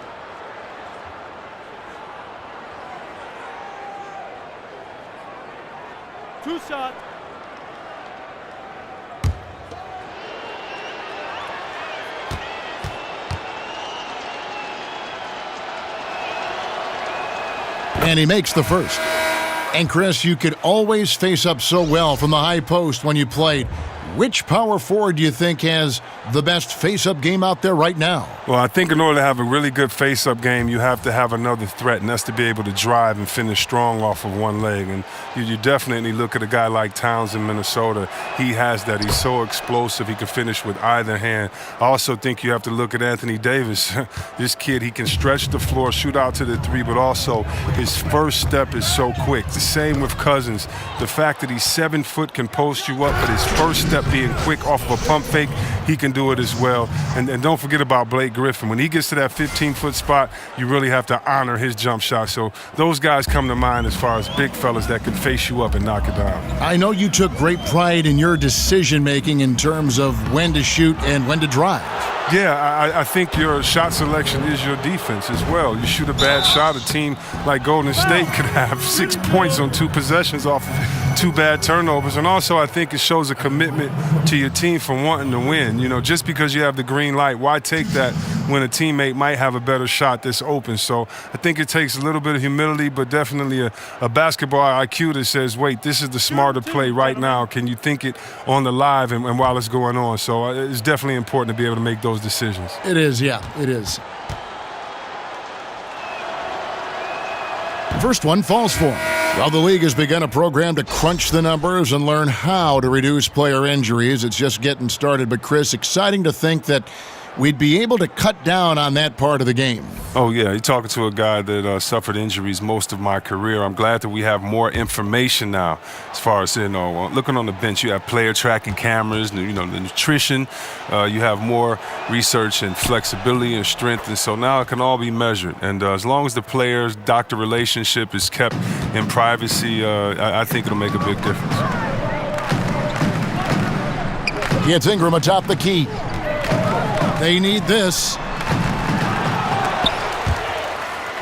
L: Two shot.
H: And he makes the first. And Chris, you could always face up so well from the high post when you played. Which power forward do you think has the best face-up game out there right now?
J: Well, I think in order to have a really good face-up game, you have to have another threat, and that's to be able to drive and finish strong off of one leg. And you definitely look at a guy like Towns in Minnesota. He has that. He's so explosive. He can finish with either hand. I also think you have to look at Anthony Davis. This kid, he can stretch the floor, shoot out to the 3, but also his first step is so quick. The same with Cousins. The fact that he's 7 foot can post you up, but his first step being quick off of a pump fake, he can do it as well. And don't forget about Blake Griffin. When he gets to that 15-foot spot, you really have to honor his jump shot. So those guys come to mind as far as big fellas that can face you up and knock it down.
H: I know you took great pride in your decision-making in terms of when to shoot and when to drive.
J: Yeah, I think your shot selection is your defense as well. You shoot a bad shot, a team like Golden State could have 6 points on 2 possessions off of 2 bad turnovers. And also I think it shows a commitment to your team from wanting to win. You know, just because you have the green light, why take that when a teammate might have a better shot that's open? So I think it takes a little bit of humility, but definitely a basketball IQ that says, wait, this is the smarter play right now. Can you think it on the live and while it's going on? So it's definitely important to be able to make those decisions.
H: It is, yeah, it is. First one falls for him. Well, the league has begun a program to crunch the numbers and learn how to reduce player injuries. It's just getting started. But, Chris, exciting to think that we'd be able to cut down on that part of the game.
J: Oh, yeah. You're talking to a guy that suffered injuries most of my career. I'm glad that we have more information now as far as, looking on the bench. You have player tracking cameras, the nutrition. You have more research and flexibility and strength. And so now it can all be measured. And as long as the players-doctor relationship is kept in privacy, I think it'll make a big difference.
H: It's Ingram atop the key. They need this.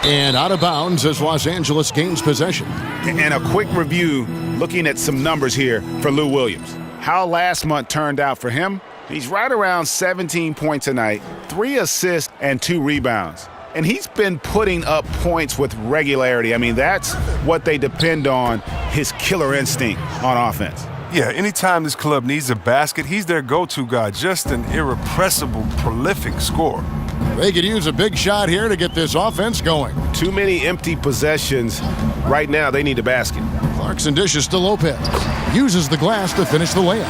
H: And out of bounds as Los Angeles gains possession.
I: And a quick review looking at some numbers here for Lou Williams. How last month turned out for him? He's right around 17 points a night, 3 assists and 2 rebounds. And he's been putting up points with regularity. I mean, that's what they depend on, his killer instinct on offense.
J: Yeah, anytime this club needs a basket, he's their go-to guy, just an irrepressible, prolific scorer.
H: They could use a big shot here to get this offense going.
M: Too many empty possessions. Right now, they need a basket.
H: Clarkson dishes to Lopez. Uses the glass to finish the layup.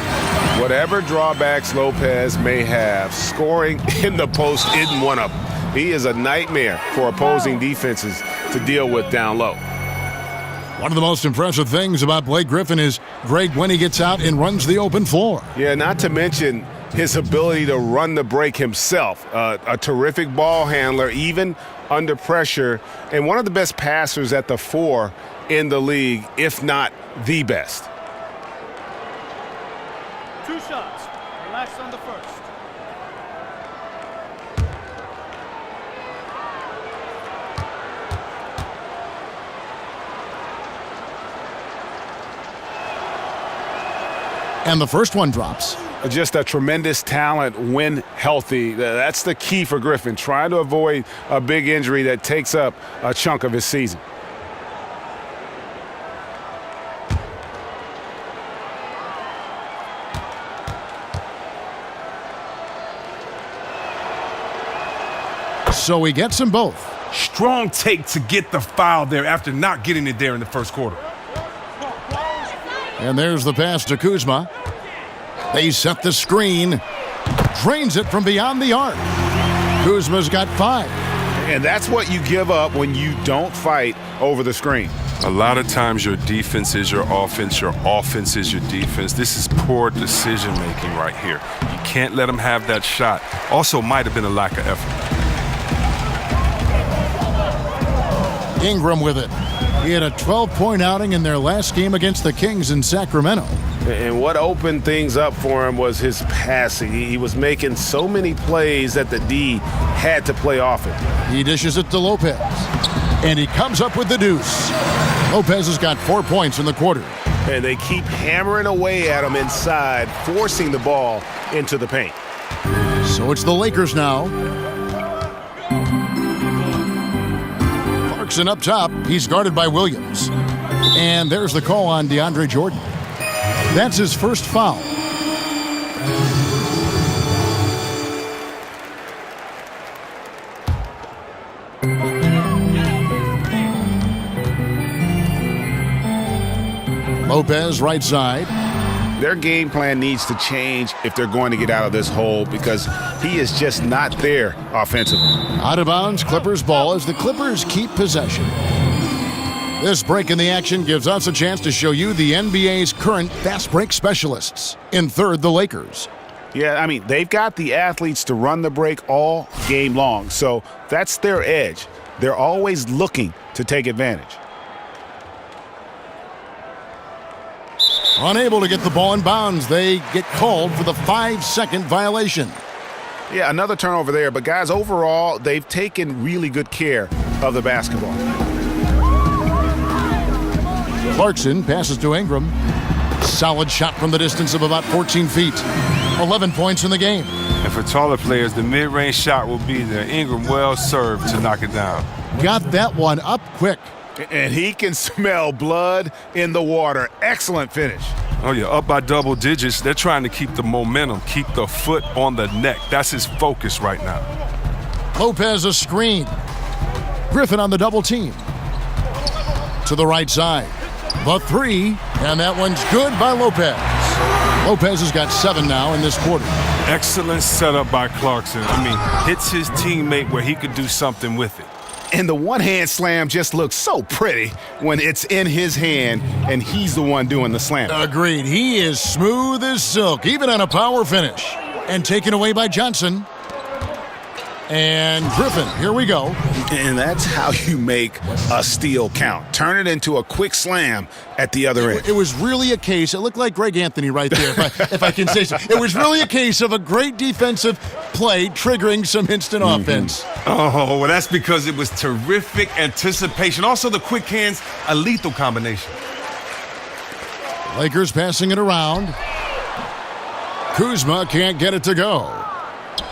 M: Whatever drawbacks Lopez may have, scoring in the post isn't one of them. He is a nightmare for opposing defenses to deal with down low.
H: One of the most impressive things about Blake Griffin is Greg when he gets out and runs the open floor.
M: Yeah, not to mention his ability to run the break himself. A terrific ball handler, even under pressure, and one of the best passers at the 4 in the league, if not the best.
O: 2 shots. Relax on the first.
H: And the first one drops.
M: Just a tremendous talent when healthy. That's the key for Griffin, trying to avoid a big injury that takes up a chunk of his season.
H: So he gets them both.
J: Strong take to get the foul there after not getting it there in the first quarter.
H: And there's the pass to Kuzma. They set the screen. Drains it from beyond the arc. Kuzma's got 5.
M: And that's what you give up when you don't fight over the screen.
J: A lot of times your defense is your offense is your defense. This is poor decision-making right here. You can't let them have that shot. Also might have been a lack of effort.
H: Ingram with it. He had a 12-point outing in their last game against the Kings in Sacramento.
M: And what opened things up for him was his passing. He was making so many plays that the D had to play off it.
H: He dishes it to Lopez. And he comes up with the deuce. Lopez has got 4 points in the quarter.
M: And they keep hammering away at him inside, forcing the ball into the paint.
H: So it's the Lakers now. Clarkson up top. He's guarded by Williams. And there's the call on DeAndre Jordan. That's his first foul. Lopez right side.
I: Their game plan needs to change if they're going to get out of this hole because he is just not there offensively.
H: Out of bounds, Clippers ball as the Clippers keep possession. This break in the action gives us a chance to show you the NBA's current fast break specialists. In third, the Lakers.
I: Yeah, I mean, they've got the athletes to run the break all game long, so that's their edge. They're always looking to take advantage.
H: Unable to get the ball in bounds, they get called for the 5-second violation.
I: Yeah, another turnover there, but guys, overall, they've taken really good care of the basketball.
H: Clarkson passes to Ingram. Solid shot from the distance of about 14 feet. 11 points in the game.
J: And for taller players, the mid-range shot will be there. Ingram well served to knock it down.
H: Got that one up quick.
I: And he can smell blood in the water. Excellent finish.
J: Oh, yeah, up by double digits. They're trying to keep the momentum, keep the foot on the neck. That's his focus right now.
H: Lopez a screen. Griffin on the double team. To the right side. The 3, and that one's good by Lopez. Lopez has got 7 now in this quarter.
J: Excellent setup by Clarkson. I mean, hits his teammate where he could do something with it.
I: And the one-hand slam just looks so pretty when it's in his hand and he's the one doing the slam.
H: Agreed. He is smooth as silk, even on a power finish. And taken away by Johnson. And Griffin, here we go.
I: And that's how you make a steal count. Turn it into a quick slam at the other end.
H: It was really a case, it looked like Greg Anthony right there, if I can say so. It was really a case of a great defensive play triggering some instant offense.
J: Oh, well, that's because it was terrific anticipation. Also, the quick hands, a lethal combination.
H: Lakers passing it around. Kuzma can't get it to go.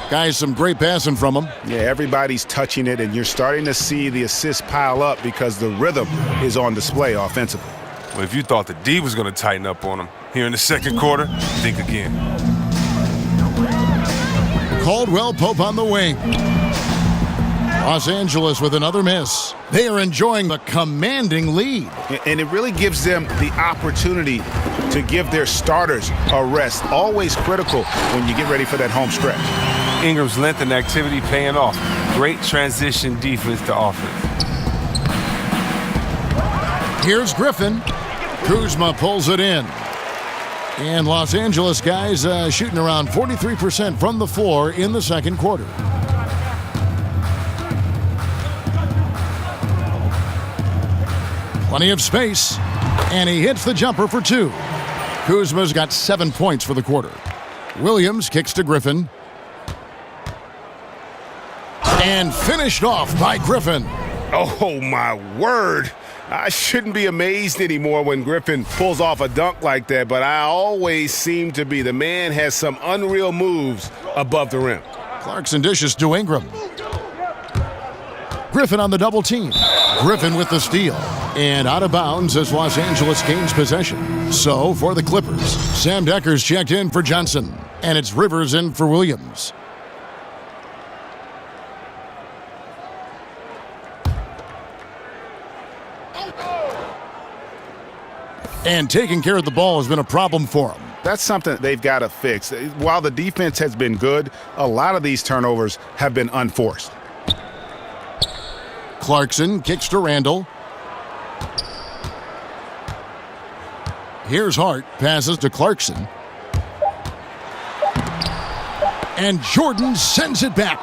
H: Guys, some great passing from him.
I: Yeah, everybody's touching it, and you're starting to see the assists pile up because the rhythm is on display offensively.
J: Well, if you thought the D was going to tighten up on him here in the second quarter, think again.
H: Caldwell Pope on the wing. Los Angeles with another miss. They are enjoying the commanding lead.
I: And it really gives them the opportunity to give their starters a rest. Always critical when you get ready for that home stretch.
J: Ingram's length and activity paying off. Great transition defense to offense.
H: Here's Griffin. Kuzma pulls it in. And Los Angeles guys shooting around 43% from the floor in the second quarter. Plenty of space. And he hits the jumper for two. Kuzma's got 7 points for the quarter. Williams kicks to Griffin. And finished off by Griffin.
I: Oh, my word. I shouldn't be amazed anymore when Griffin pulls off a dunk like that, but I always seem to be. The man has some unreal moves above the rim.
H: Clarkson dishes to Ingram. Griffin on the double team. Griffin with the steal. And out of bounds as Los Angeles gains possession. So for the Clippers, Sam Decker's checked in for Johnson. And it's Rivers in for Williams. And taking care of the ball has been a problem for them.
I: That's something they've got to fix. While the defense has been good, a lot of these turnovers have been unforced.
H: Clarkson kicks to Randall. Here's Hart, passes to Clarkson. And Jordan sends it back.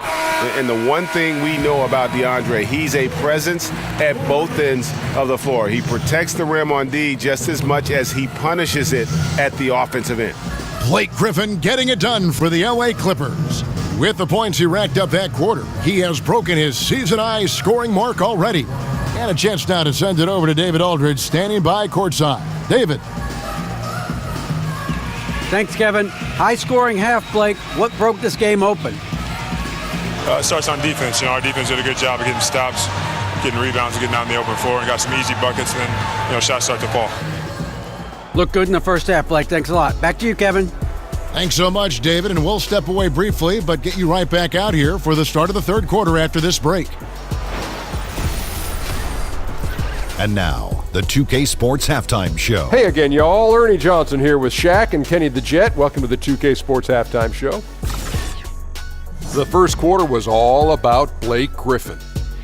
I: And the one thing we know about DeAndre, he's a presence at both ends of the floor. He protects the rim on D just as much as he punishes it at the offensive end.
H: Blake Griffin getting it done for the LA Clippers. With the points he racked up that quarter, he has broken his season-high scoring mark already. And a chance now to send it over to David Aldridge, standing by courtside. David.
K: Thanks, Kevin. High-scoring half, Blake. What broke this game open?
P: It starts on defense. Our defense did a good job of getting stops, getting rebounds, and getting out on the open floor, and got some easy buckets, and then shots start to fall.
K: Looked good in the first half, Blake. Thanks a lot. Back to you, Kevin.
H: Thanks so much, David, and we'll step away briefly, but get you right back out here for the start of the third quarter after this break.
C: And now, the 2K Sports Halftime Show.
D: Hey again, y'all. Ernie Johnson here with Shaq and Kenny the Jet. Welcome to the 2K Sports Halftime Show. The first quarter was all about Blake Griffin.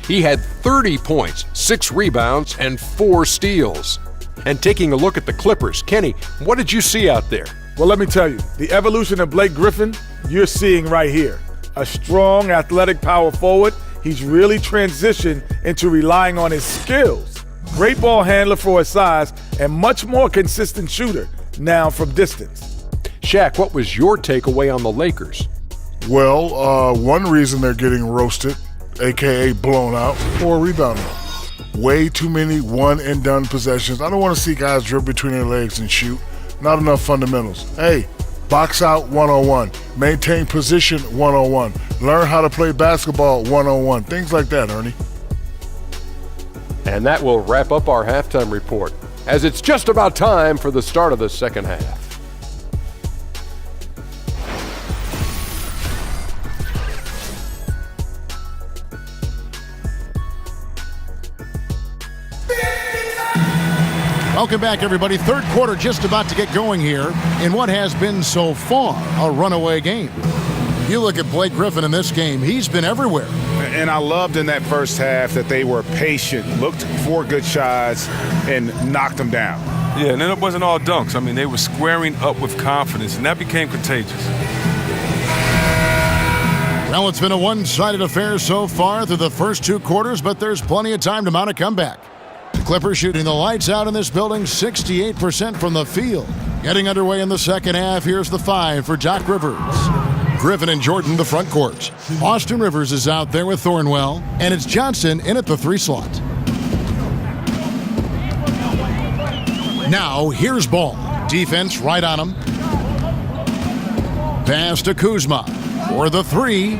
D: He had 30 points, 6 rebounds, and 4 steals. And taking a look at the Clippers, Kenny, what did you see out there?
E: Well, let me tell you, the evolution of Blake Griffin, you're seeing right here. A strong, athletic power forward. He's really transitioned into relying on his skills. Great ball handler for his size and much more consistent shooter now from distance.
D: Shaq, what was your takeaway on the Lakers?
F: Well, one reason they're getting roasted, a.k.a. blown out, or rebounding. Way too many one-and-done possessions. I don't want to see guys dribble between their legs and shoot. Not enough fundamentals. Hey, box out 101. Maintain position 101. Learn how to play basketball 101. Things like that, Ernie.
D: And that will wrap up our halftime report, as it's just about time for the start of the second half.
H: Welcome back, everybody. Third quarter just about to get going here in what has been so far a runaway game. You look at Blake Griffin in this game, he's been everywhere.
I: And I loved in that first half that they were patient, looked for good shots, and knocked them down.
J: Yeah, and then it wasn't all dunks. I mean, they were squaring up with confidence, and that became contagious.
H: Well, it's been a one-sided affair so far through the first 2 quarters, but there's plenty of time to mount a comeback. The Clippers shooting the lights out in this building, 68% from the field. Getting underway in the second half, here's the 5 for Doc Rivers. Griffin and Jordan, the front court. Austin Rivers is out there with Thornwell, and it's Johnson in at the 3 slot. Now, here's Ball. Defense right on him. Pass to Kuzma for the 3.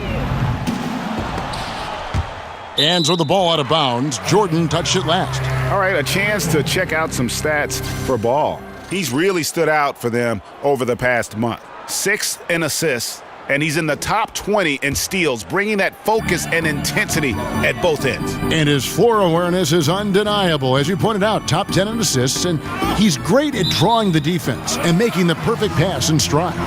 H: Hands on the ball out of bounds. Jordan touched it last.
I: All right, a chance to check out some stats for Ball. He's really stood out for them over the past month. 6 in assists, and he's in the top 20 in steals, bringing that focus and intensity at both ends.
H: And his floor awareness is undeniable. As you pointed out, top 10 in assists, and he's great at drawing the defense and making the perfect pass in stride.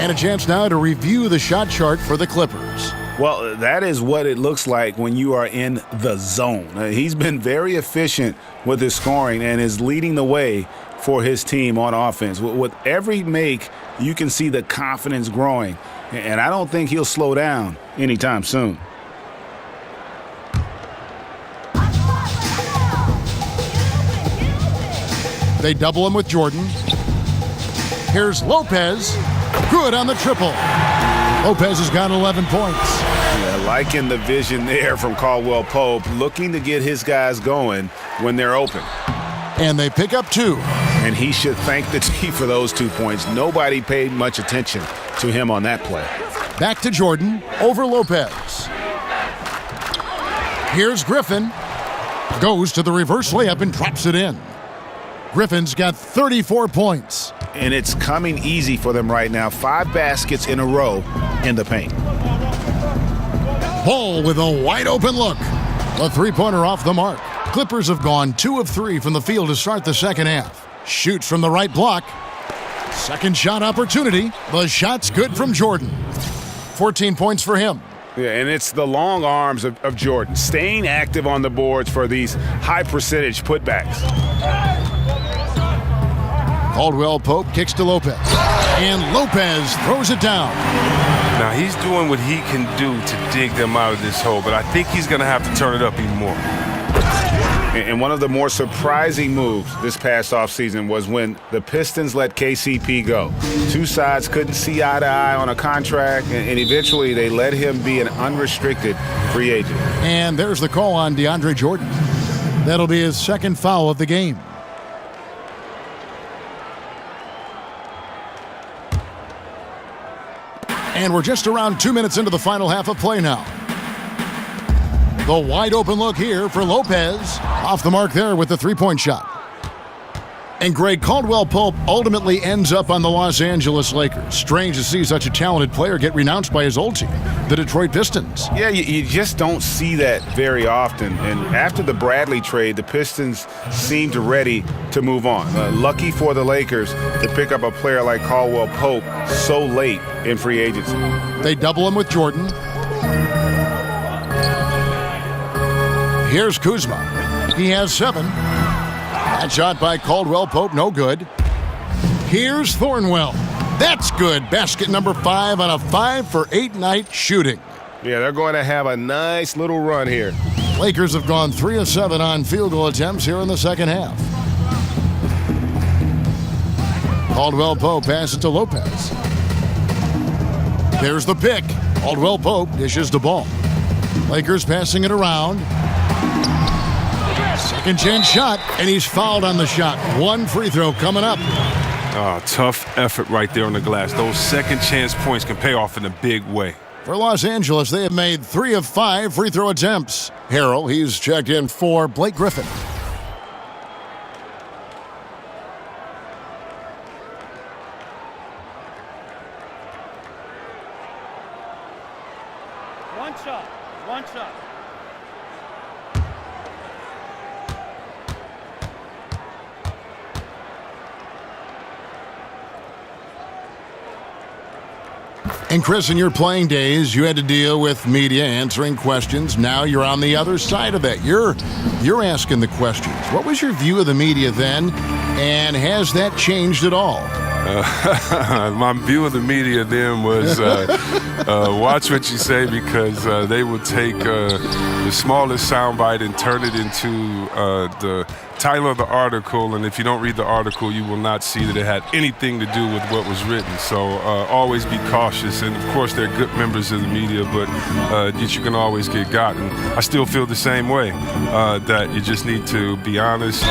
H: And a chance now to review the shot chart for the Clippers.
I: Well, that is what it looks like when you are in the zone. He's been very efficient with his scoring and is leading the way for his team on offense. With every make, you can see the confidence growing, and I don't think he'll slow down anytime soon.
H: They double him with Jordan. Here's Lopez. Good on the triple. Lopez has got 11 points.
I: Yeah, liking the vision there from Caldwell Pope, looking to get his guys going when they're open.
H: And they pick up 2.
I: And he should thank the team for those 2 points. Nobody paid much attention to him on that play.
H: Back to Jordan over Lopez. Here's Griffin. Goes to the reverse layup and drops it in. Griffin's got 34 points.
I: And it's coming easy for them right now. 5 baskets in a row in the paint.
H: Ball with a wide open look. A 3-pointer off the mark. Clippers have gone 2 of 3 from the field to start the second half. Shoots from the right block. Second shot opportunity. The shot's good from Jordan. 14 points for him.
I: Yeah, and it's the long arms of Jordan, staying active on the boards for these high percentage putbacks.
H: Caldwell Pope kicks to Lopez. And Lopez throws it down.
J: Now, he's doing what he can do to dig them out of this hole, but I think he's going to have to turn it up even more.
I: And one of the more surprising moves this past offseason was when the Pistons let KCP go. 2 sides couldn't see eye to eye on a contract, and eventually they let him be an unrestricted free agent.
H: And there's the call on DeAndre Jordan. That'll be his second foul of the game. And we're just around 2 minutes into the final half of play now. The wide open look here for Lopez. Off the mark there with the 3-point shot. And Greg, Caldwell Pope ultimately ends up on the Los Angeles Lakers. Strange to see such a talented player get renounced by his old team, the Detroit Pistons.
I: Yeah, you just don't see that very often. And after the Bradley trade, the Pistons seemed ready to move on. Lucky for the Lakers to pick up a player like Caldwell Pope so late in free agency.
H: They double him with Jordan. Here's Kuzma. He has 7. That shot by Caldwell Pope, no good. Here's Thornwell. That's good. Basket number 5 on a 5-for-8 night shooting.
M: Yeah, they're going to have a nice little run here.
H: Lakers have gone 3 of 7 on field goal attempts here in the second half. Caldwell Pope passes to Lopez. There's the pick. Caldwell Pope dishes the ball. Lakers passing it around. Second chance shot, and he's fouled on the shot. 1 free throw coming up.
J: Tough effort right there on the glass. Those second chance points can pay off in a big way.
H: For Los Angeles, they have made 3 of 5 free throw attempts. Harrell, he's checked in for Blake Griffin.
O: One shot.
H: And Chris, in your playing days, you had to deal with media answering questions. Now you're on the other side of that. You're asking the questions. What was your view of the media then, and has that changed at all?
J: My view of the media then was watch what you say, because they will take the smallest soundbite and turn it into the title of the article, and if you don't read the article, you will not see that it had anything to do with what was written. So always be cautious, and of course they're good members of the media, but you can always get gotten. I still feel the same way, that you just need to be honest,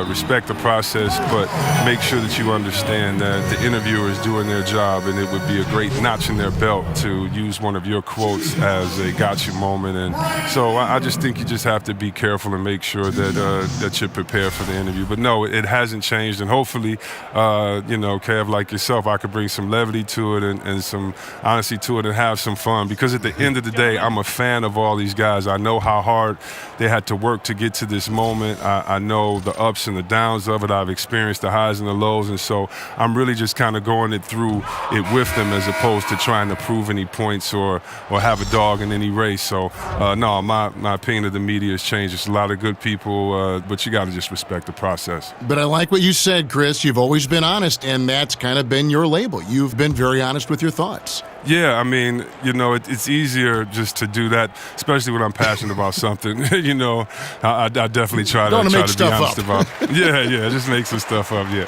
J: respect the process, but make sure that you understand that the interviewer is doing their job, and it would be a great notch in their belt to use one of your quotes as a gotcha moment. And so I just think you just have to be careful and make sure that you're prepared for the interview. But no, it hasn't changed, and hopefully, Kev, like yourself, I could bring some levity to it and some honesty to it and have some fun, because at the end of the day, I'm a fan of all these guys. I know how hard they had to work to get to this moment. I know the ups and the downs of it. I've experienced the highs and the lows, and so I'm really just kind of going through it with them, as opposed to trying to prove any points or have a dog in any race. So no, my opinion of the media has changed. There's a lot of good people, but you got to just respect the process.
H: But I like what you said, Chris. You've always been honest, and that's kind of been your label. You've been very honest with your thoughts.
J: Yeah, I mean, it's easier just to do that, especially when I'm passionate about something. I definitely try to be honest about. Yeah, just make some stuff up. Yeah.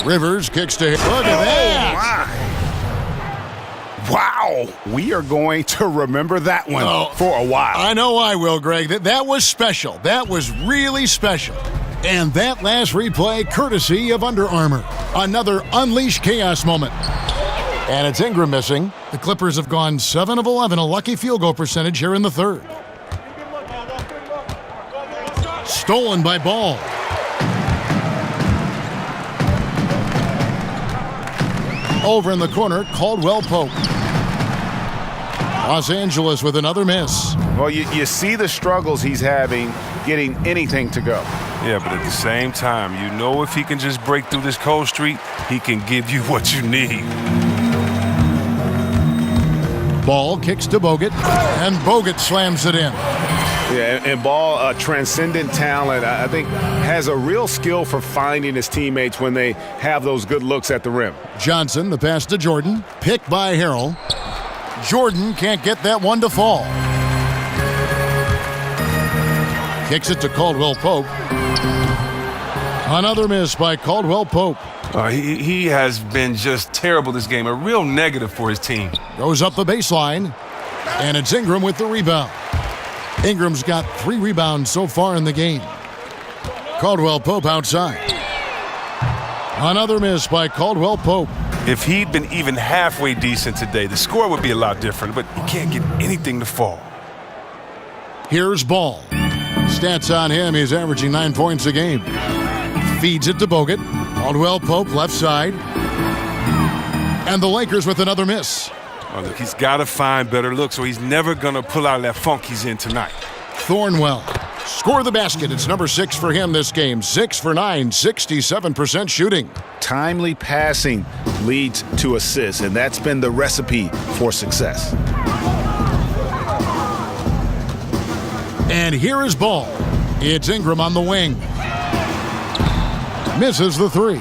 H: Rivers kicks to him. Look at that.
I: Wow, we are going to remember that one for a while.
H: I know I will, Greg. That was special. That was really special. And that last replay, courtesy of Under Armour. Another Unleash Chaos moment. And it's Ingram missing. The Clippers have gone 7 of 11, a lucky field goal percentage here in the third. Stolen by Ball. Over in the corner, Caldwell Pope. Los Angeles with another miss.
I: Well, you see the struggles he's having getting anything to go.
J: Yeah, but at the same time, if he can just break through this cold streak, he can give you what you need.
H: Ball kicks to Bogut, and Bogut slams it in.
I: Yeah, and Ball, a transcendent talent, I think has a real skill for finding his teammates when they have those good looks at the rim.
H: Johnson, the pass to Jordan, picked by Harrell. Jordan can't get that one to fall. Kicks it to Caldwell Pope. Another miss by Caldwell Pope.
J: He has been just terrible this game, a real negative for his team.
H: Goes up the baseline, and it's Ingram with the rebound. Ingram's got 3 rebounds so far in the game. Caldwell Pope outside. Another miss by Caldwell Pope.
J: If he'd been even halfway decent today, the score would be a lot different, but he can't get anything to fall.
H: Here's Ball. Stats on him, he's averaging 9 points a game. Feeds it to Bogut. Caldwell Pope left side. And the Lakers with another miss.
J: Oh, look, he's got to find better looks, so he's never going to pull out that funk he's in tonight.
H: Thornwell. Score the basket. It's number 6 for him this game. 6 for 9, 67% shooting.
I: Timely passing leads to assists, and that's been the recipe for success.
H: And here is Ball. It's Ingram on the wing. Misses the 3.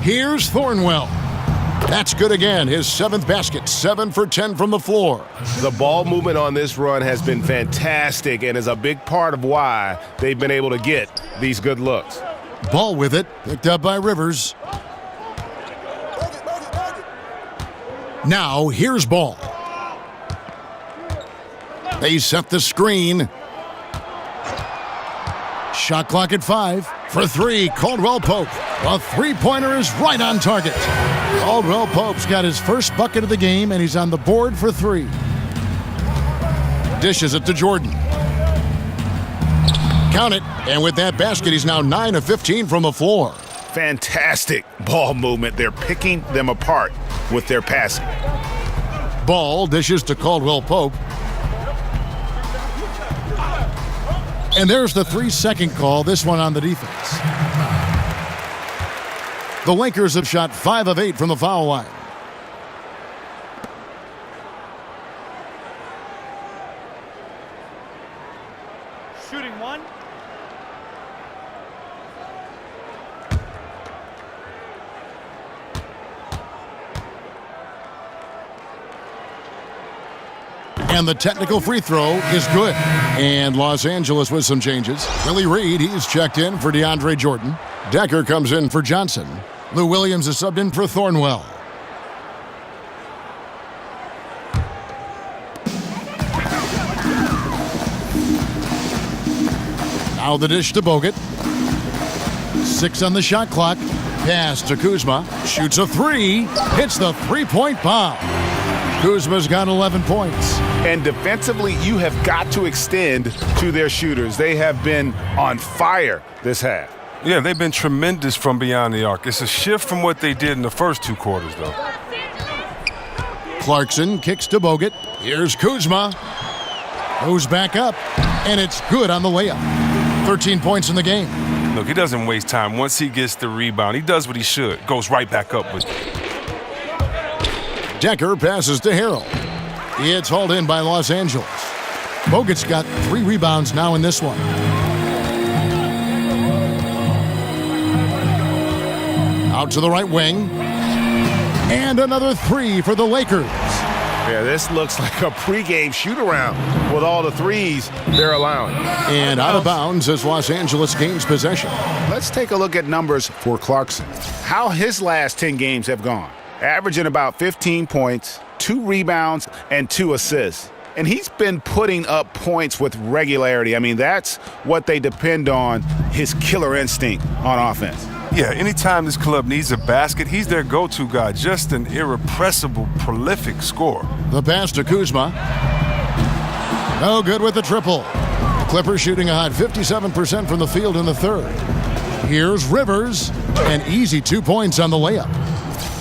H: Here's Thornwell. That's good again. His 7th basket, 7 for 10 from the floor.
M: The ball movement on this run has been fantastic and is a big part of why they've been able to get these good looks.
H: Ball with it, picked up by Rivers. Now, here's Ball. They set the screen. Shot clock at 5. For 3, Caldwell Pope. A three-pointer is right on target. Caldwell Pope's got his first bucket of the game, and he's on the board for 3. Dishes it to Jordan. Count it, and with that basket, he's now 9 of 15 from the floor.
I: Fantastic ball movement. They're picking them apart with their passing.
H: Ball dishes to Caldwell Pope. And there's the 3-second call, this one on the defense. The Lakers have shot 5 of 8 from the foul line.
O: Shooting one.
H: And the technical free throw is good. And Los Angeles with some changes. Willie Reed, he's checked in for DeAndre Jordan. Decker comes in for Johnson. Lou Williams is subbed in for Thornwell. Now the dish to Bogut. 6 on the shot clock. Pass to Kuzma. Shoots a 3. Hits the three-point bomb. Kuzma's got 11 points.
I: And defensively, you have got to extend to their shooters. They have been on fire this half.
J: Yeah, they've been tremendous from beyond the arc. It's a shift from what they did in the first 2 quarters, though.
H: Clarkson kicks to Bogut. Here's Kuzma. Goes back up, and it's good on the layup. 13 points in the game.
J: Look, he doesn't waste time. Once he gets the rebound, he does what he should. Goes right back up with it.
H: Decker passes to Harrell. It's hauled in by Los Angeles. Bogut's got 3 rebounds now in this one. Out to the right wing. And another 3 for the Lakers.
I: Yeah, this looks like a pregame shoot-around with all the threes they're allowing.
H: And out of bounds as Los Angeles gains possession.
I: Let's take a look at numbers for Clarkson. How his last 10 games have gone. Averaging about 15 points, 2 rebounds, and 2 assists. And he's been putting up points with regularity. I mean, that's what they depend on, his killer instinct on offense.
J: Yeah, anytime this club needs a basket, he's their go-to guy. Just an irrepressible, prolific scorer.
H: The pass to Kuzma. No good with the triple. The Clippers shooting a hot 57% from the field in the third. Here's Rivers. An easy 2 points on the layup.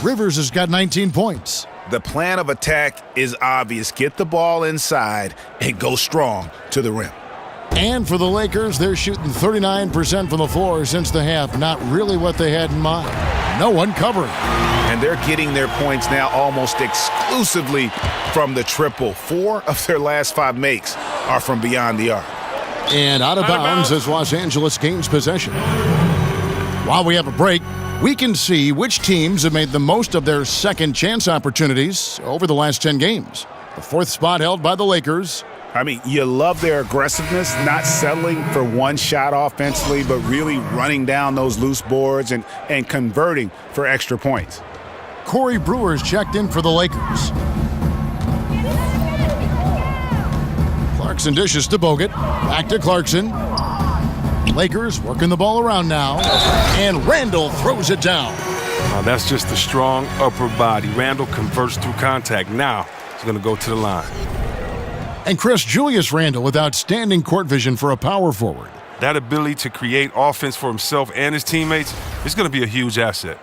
H: Rivers has got 19 points.
I: The plan of attack is obvious. Get the ball inside and go strong to the rim.
H: And for the Lakers, they're shooting 39% from the floor since the half. Not really what they had in mind. No one covering.
I: And they're getting their points now almost exclusively from the triple. 4 of their last 5 makes are from beyond the arc.
H: And out of bounds as Los Angeles gains possession. While we have a break, we can see which teams have made the most of their second chance opportunities over the last 10 games. The 4th spot held by the Lakers.
I: I mean, you love their aggressiveness, not settling for one shot offensively, but really running down those loose boards and converting for extra points.
H: Corey Brewer's checked in for the Lakers. Clarkson dishes to Bogut. Back to Clarkson. Lakers working the ball around now. And Randall throws it down.
J: Now that's just a strong upper body. Randall converts through contact. Now he's going to go to the line.
H: And Chris Julius Randall with outstanding court vision for a power forward.
J: That ability to create offense for himself and his teammates is going to be a huge asset.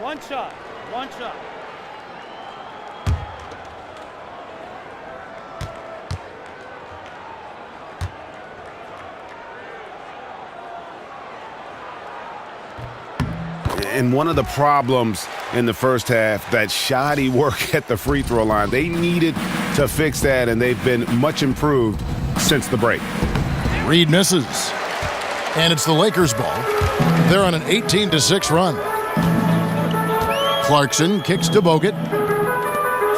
O: One shot. One shot.
I: And one of the problems in the first half, that shoddy work at the free throw line. They needed to fix that, and they've been much improved since the break.
H: Reed misses. And it's the Lakers' ball. They're on an 18-6 run. Clarkson kicks to Bogut.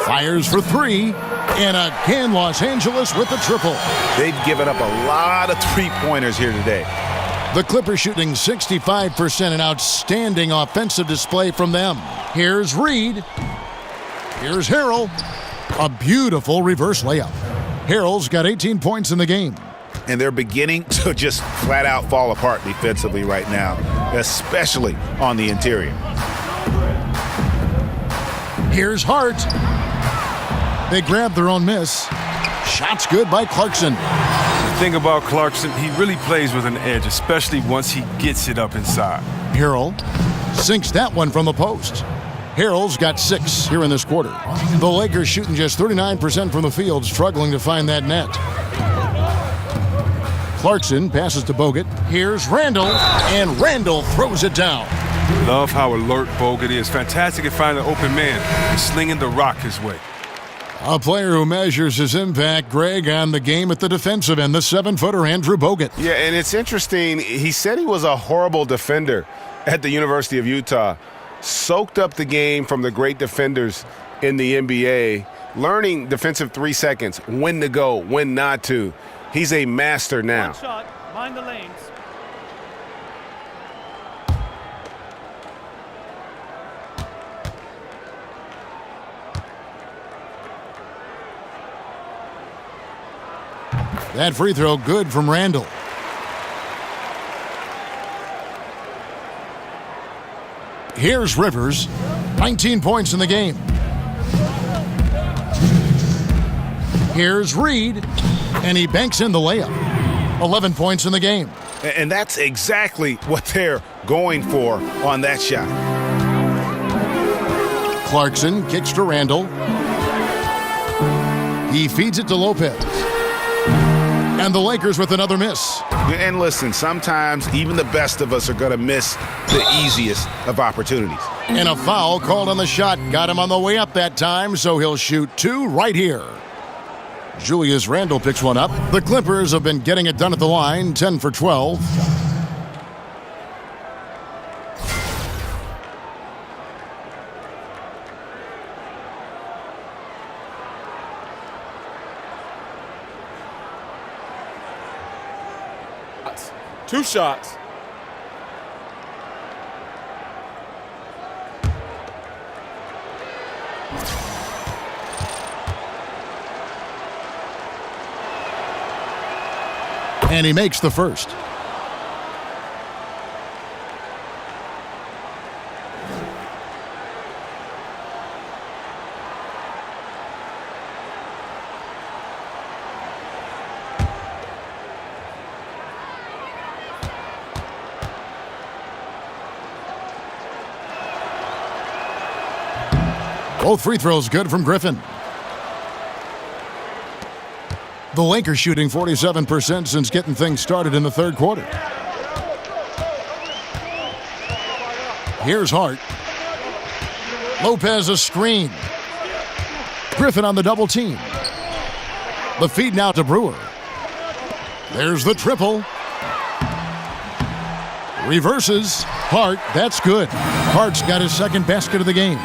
H: Fires for 3. And again, Los Angeles with the triple.
I: They've given up a lot of three-pointers here today.
H: The Clippers shooting 65%, an outstanding offensive display from them. Here's Reed. Here's Harrell. A beautiful reverse layup. Harrell's got 18 points in the game.
I: And they're beginning to just flat out fall apart defensively right now, especially on the interior.
H: Here's Hart. They grab their own miss. Shot's good by Clarkson.
J: The thing about Clarkson, he really plays with an edge, especially once he gets it up inside.
H: Harrell sinks that one from the post. Harrell's got 6 here in this quarter. The Lakers shooting just 39% from the field, struggling to find that net. Clarkson passes to Bogut. Here's Randall, and Randall throws it down.
J: Love how alert Bogut is. Fantastic at finding an open man and slinging the rock his way.
H: A player who measures his impact, Greg, on the game at the defensive end, the 7-footer Andrew Bogut.
I: Yeah, and it's interesting. He said he was a horrible defender at the University of Utah. Soaked up the game from the great defenders in the NBA, learning defensive 3 seconds, when to go, when not to. He's a master now.
O: One shot, mind the lanes.
H: That free throw good from Randall. Here's Rivers, 19 points in the game. Here's Reed, and he banks in the layup. 11 points in the game.
I: And that's exactly what they're going for on that shot.
H: Clarkson kicks to Randall. He feeds it to Lopez. And the Lakers with another miss.
I: And listen, sometimes even the best of us are going to miss the easiest of opportunities.
H: And a foul called on the shot. Got him on the way up that time, so he'll shoot 2 right here. Julius Randle picks one up. The Clippers have been getting it done at the line, 10 for 12.
L: Two shots.
H: And he makes the first. Both free throws good from Griffin. The Lakers shooting 47% since getting things started in the third quarter. Here's Hart. Lopez a screen. Griffin on the double team. The feed now to Brewer. There's the triple. Reverses. Hart, that's good. Hart's got his second basket of the game.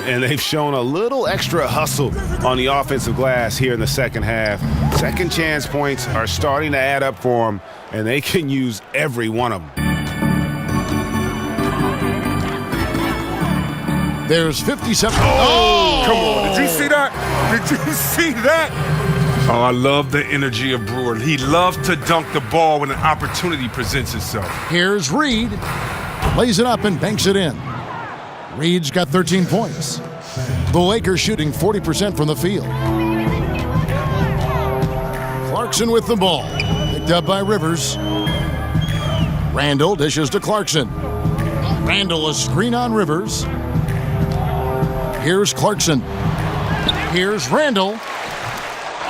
I: And they've shown a little extra hustle on the offensive glass here in the second half. Second chance points are starting to add up for them, and they can use every one of them.
H: There's 57.
J: Oh! Come on. Did you see that? Did you see that? Oh, I love the energy of Brewer. He loves to dunk the ball when an opportunity presents itself.
H: Here's Reed. Lays it up and banks it in. Reed's got 13 points. The Lakers shooting 40% from the field. Clarkson with the ball. Picked up by Rivers. Randall dishes to Clarkson. Randall a screen on Rivers. Here's Clarkson. Here's Randall.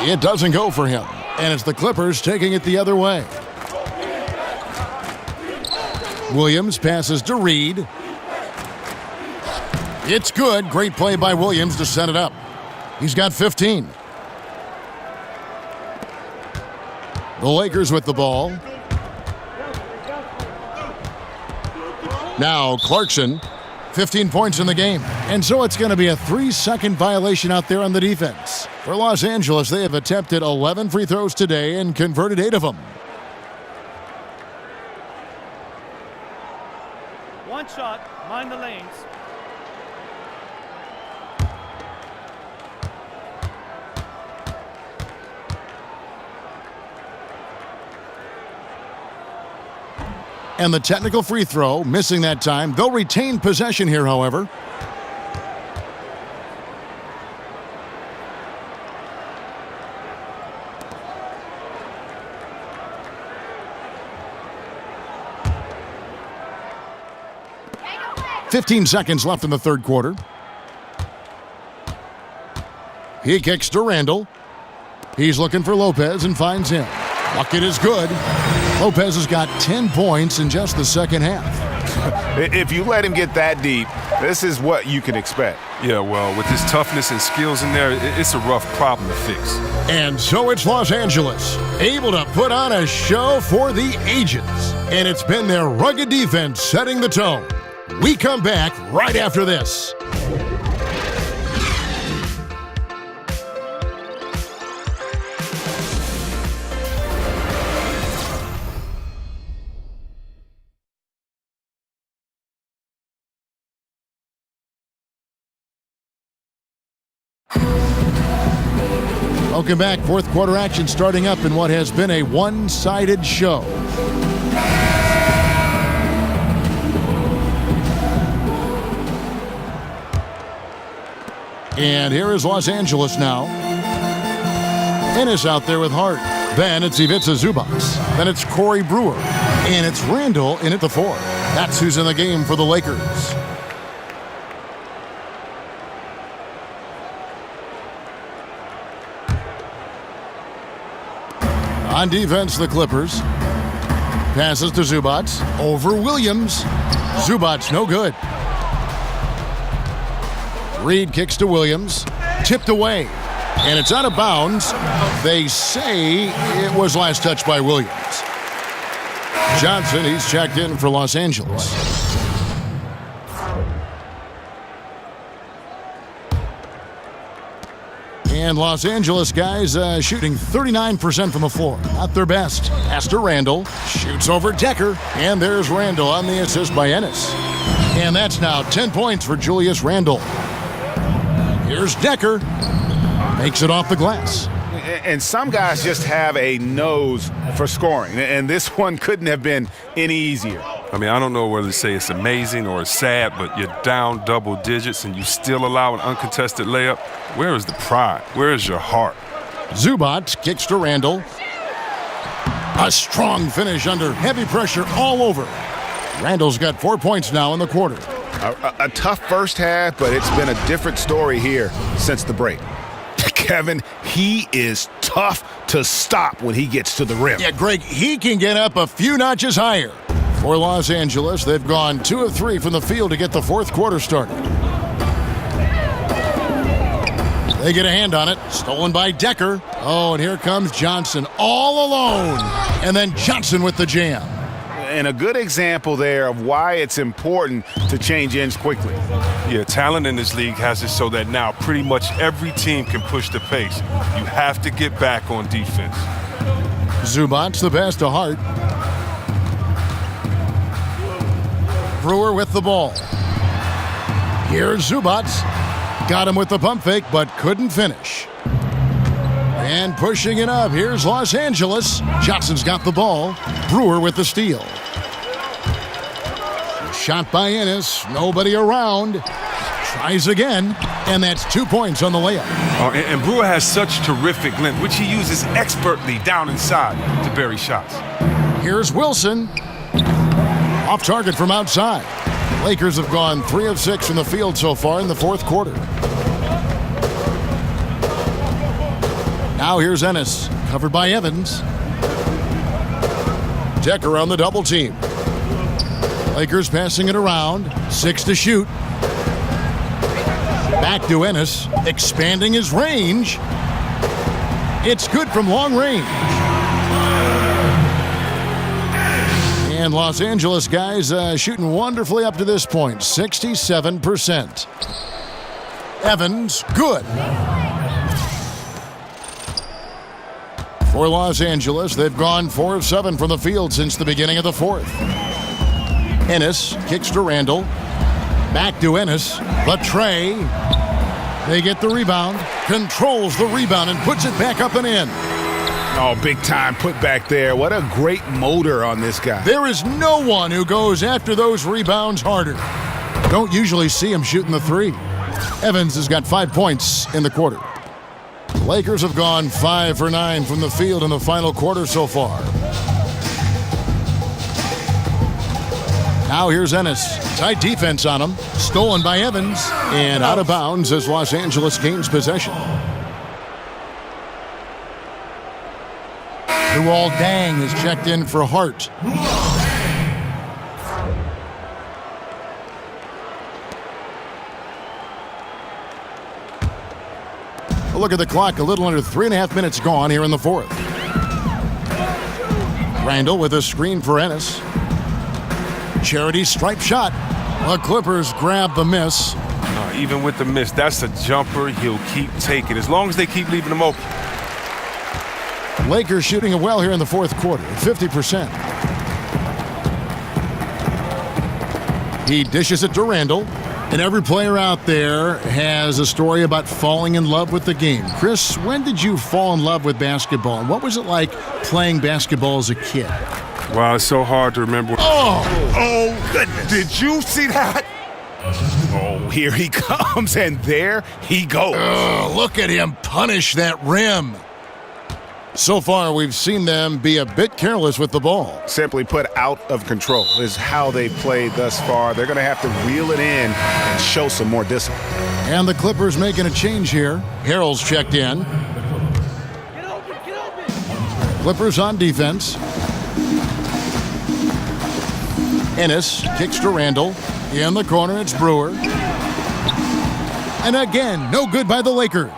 H: It doesn't go for him. And it's the Clippers taking it the other way. Williams passes to Reed. It's good. Great play by Williams to set it up. He's got 15. The Lakers with the ball. Now Clarkson, 15 points in the game. And so it's going to be a 3-second violation out there on the defense. For Los Angeles, they have attempted 11 free throws today and converted 8 of them.
O: One shot, mind the lanes.
H: And the technical free throw, missing that time. They'll retain possession here, however. .15 seconds left in the third quarter. He kicks to Randall. He's looking for Lopez and finds him. Bucket is good. Lopez has got 10 points in just the second half.
I: If you let him get that deep, this is what you can expect.
J: Yeah, well, with his toughness and skills in there, it's a rough problem to fix.
H: And so it's Los Angeles, able to put on a show for the ages. And it's been their rugged defense setting the tone. We come back right after this. Welcome back. Fourth quarter action starting up in what has been a one-sided show. And here is Los Angeles now. Ennis out there with Hart. Then it's Ivica Zubac. Then it's Corey Brewer. And it's Randall in at the 4. That's who's in the game for the Lakers. On defense, the Clippers. Passes to Zubac. Over Williams. Zubac, no good. Reed kicks to Williams. Tipped away. And it's out of bounds. They say it was last touched by Williams. Johnson, he's checked in for Los Angeles. And Los Angeles guys shooting 39% from the floor. Not their best. Pass to Randall. Shoots over Decker. And there's Randall on the assist by Ennis. And that's now 10 points for Julius Randall. Here's Decker. Makes it off the glass.
I: And some guys just have a nose for scoring. And this one couldn't have been any easier.
J: I mean, I don't know whether to say it's amazing or it's sad, but you're down double digits and you still allow an uncontested layup. Where is the pride? Where is your heart?
H: Zubac kicks to Randall. A strong finish under heavy pressure all over. Randall's got 4 points now in the quarter.
I: A tough first half, but it's been a different story here since the break. Kevin, he is tough to stop when he gets to the rim.
H: Yeah, Greg, he can get up a few notches higher. For Los Angeles, they've gone 2 of 3 from the field to get the fourth quarter started. They get a hand on it. Stolen by Decker. Oh, and here comes Johnson all alone. And then Johnson with the jam.
I: And a good example there of why it's important to change ends quickly.
J: Yeah, talent in this league has it so that now pretty much every team can push the pace. You have to get back on defense.
H: Zubac the pass to Hart. Brewer with the ball. Here's Zubac. Got him with the pump fake, but couldn't finish. And pushing it up, here's Los Angeles. Johnson's got the ball. Brewer with the steal. Shot by Ennis. Nobody around. Tries again, and that's 2 points on the layup.
J: Oh, and Brewer has such terrific length, which he uses expertly down inside to bury shots.
H: Here's Wilson. Off target from outside. Lakers have gone 3 of 6 from the field so far in the fourth quarter. Now here's Ennis, covered by Evans. Decker on the double team. Lakers passing it around. 6 to shoot. Back to Ennis, expanding his range. It's good from long range. And Los Angeles guys shooting wonderfully up to this point, 67%. Evans, good. For Los Angeles, they've gone 4 of 7 from the field since the beginning of the fourth. Ennis kicks to Randall. Back to Ennis. The tray. They get the rebound. Controls the rebound and puts it back up and in.
I: Oh, big time put back there. What a great motor on this guy.
H: There is no one who goes after those rebounds harder. Don't usually see him shooting the 3. Evans has got 5 points in the quarter. The Lakers have gone 5 for 9 from the field in the final quarter so far. Now here's Ennis. Tight defense on him. Stolen by Evans. And out of bounds as Los Angeles gains possession. Luol Deng is checked in for Hart. A look at the clock, a little under 3.5 minutes gone here in the fourth. Randall with a screen for Ennis. Charity stripe shot. The Clippers grab the miss.
J: Even with the miss, that's a jumper he'll keep taking as long as they keep leaving him open.
H: Lakers shooting it well here in the fourth quarter, 50%. He dishes it to Randall. And every player out there has a story about falling in love with the game. Chris, when did you fall in love with basketball? And what was it like playing basketball as a kid?
J: Wow, it's so hard to remember.
I: Oh, goodness. Did you see that? Oh, here he comes, and there he goes.
H: Look at him punish that rim. So far, we've seen them be a bit careless with the ball.
I: Simply put, out of control is how they've played thus far. They're going to have to reel it in and show some more discipline.
H: And the Clippers making a change here. Harrell's checked in. Clippers on defense. Ennis kicks to Randall. In the corner, it's Brewer. And again, no good by the Lakers.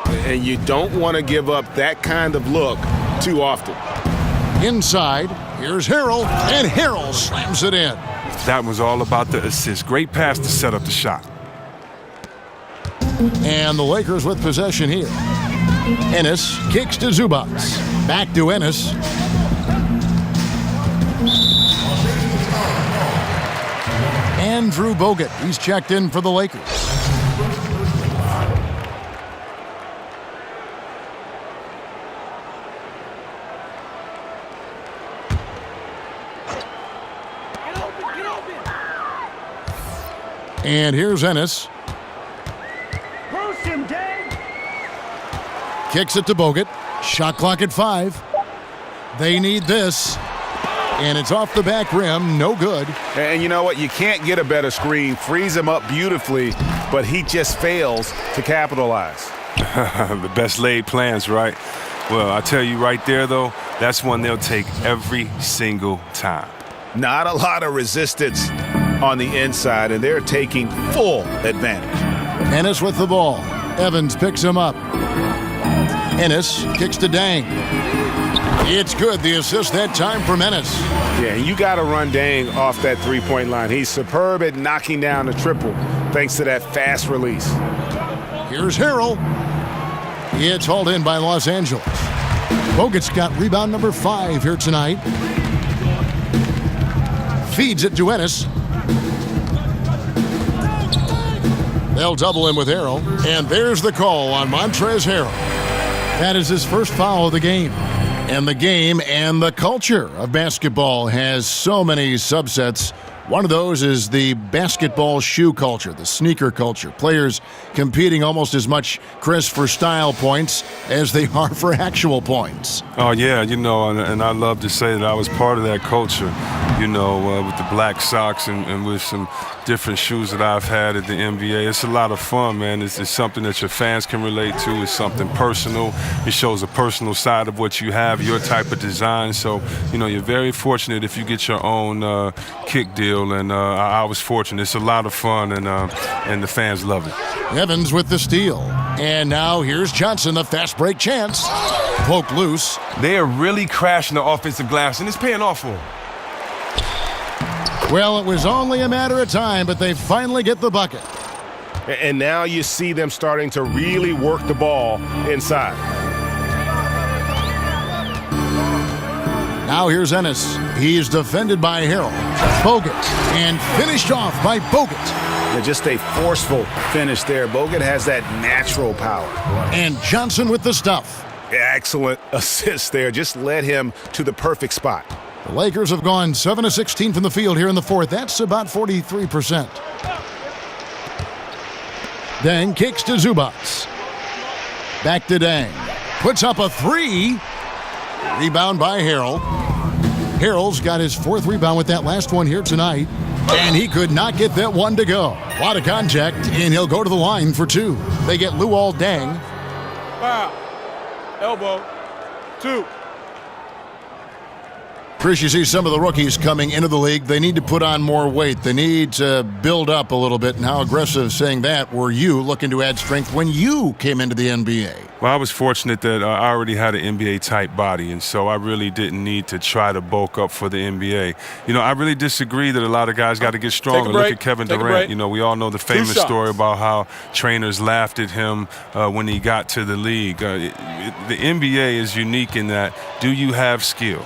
I: And you don't want to give up that kind of look too often.
H: Inside, here's Harrell, and Harrell slams it in.
J: That was all about the assist. Great pass to set up the shot.
H: And the Lakers with possession here. Ennis kicks to Zubac. Back to Ennis. Andrew Bogut, he's checked in for the Lakers. And here's Ennis. Kicks it to Bogut. Shot clock at 5. They need this. And it's off the back rim. No good.
I: And you know what? You can't get a better screen. Frees him up beautifully, but he just fails to capitalize.
J: The best laid plans, right? Well, I tell you right there, though, that's one they'll take every single time.
I: Not a lot of resistance on the inside, and they're taking full advantage.
H: Ennis with the ball. Evans picks him up. Ennis kicks to Deng. It's good. The assist that time from Ennis.
I: Yeah, you got to run Deng off that three-point line. He's superb at knocking down the triple thanks to that fast release.
H: Here's Harrell. It's hauled in by Los Angeles. Bogut's got rebound number 5 here tonight. Feeds it to Ennis. They'll double him with Harrell. And there's the call on Montrezl Harrell. That is his first foul of the game. And the game and the culture of basketball has so many subsets. One of those is the basketball shoe culture, the sneaker culture. Players competing almost as much, Chris, for style points as they are for actual points.
J: Oh, yeah, you know, and I love to say that I was part of that culture, you know, with the Black Sox and with some different shoes that I've had at the NBA. It's a lot of fun, man. It's something that your fans can relate to. It's something personal. It shows a personal side of what you have, your type of design. So, you know, you're very fortunate if you get your own kick deal. And I was fortunate. It's a lot of fun, and the fans love it.
H: Evans with the steal. And now here's Johnson, the fast break chance. Poke loose.
J: They are really crashing the offensive glass, and it's paying off for them.
H: Well, it was only a matter of time, but they finally get the bucket.
I: And now you see them starting to really work the ball inside.
H: Now here's Ennis. He's defended by Harrell. Bogut. And finished off by Bogut.
I: Yeah, just a forceful finish there. Bogut has that natural power.
H: And Johnson with the stuff.
I: Excellent assist there. Just led him to the perfect spot.
H: The Lakers have gone 7 of 16 from the field here in the fourth. That's about 43%. Deng kicks to Zubac. Back to Deng. Puts up a 3. Rebound by Harrell. Harrell's got his 4th rebound with that last one here tonight. And he could not get that one to go. A lot of contact, and he'll go to the line for 2. They get Luol Deng.
L: Foul. Elbow. 2.
H: Chris, you see some of the rookies coming into the league. They need to put on more weight. They need to build up a little bit. And how aggressive, saying that, were you looking to add strength when you came into the NBA?
J: Well, I was fortunate that I already had an NBA-type body, and so I really didn't need to try to bulk up for the NBA. You know, I really disagree that a lot of guys got to get stronger. Look at Kevin Durant. You know, we all know the famous story about how trainers laughed at him when he got to the league. The NBA is unique in that, do you have skill?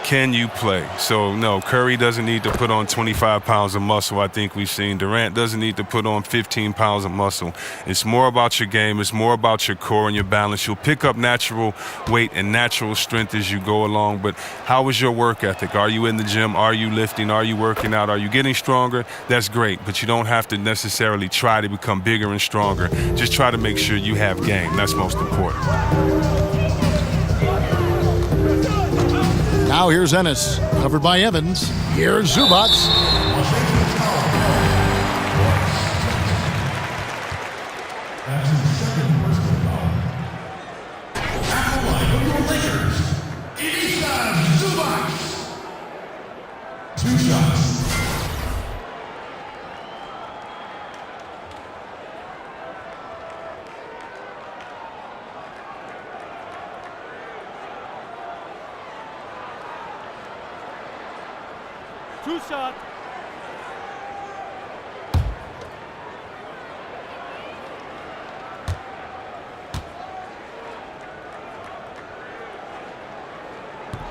J: Can you play? So, no, Curry doesn't need to put on 25 pounds of muscle. I think we've seen Durant doesn't need to put on 15 pounds of muscle. It's more about your game. It's more about your core and your balance. You'll pick up natural weight and natural strength as you go along. But how is your work ethic? Are you in the gym? Are you lifting? Are you working out? Are you getting stronger? That's great. But you don't have to necessarily try to become bigger and stronger. Just try to make sure you have game. That's most important.
H: Now here's Ennis, covered by Evans. Here's Zubac.
F: Two shots.
O: Two shot.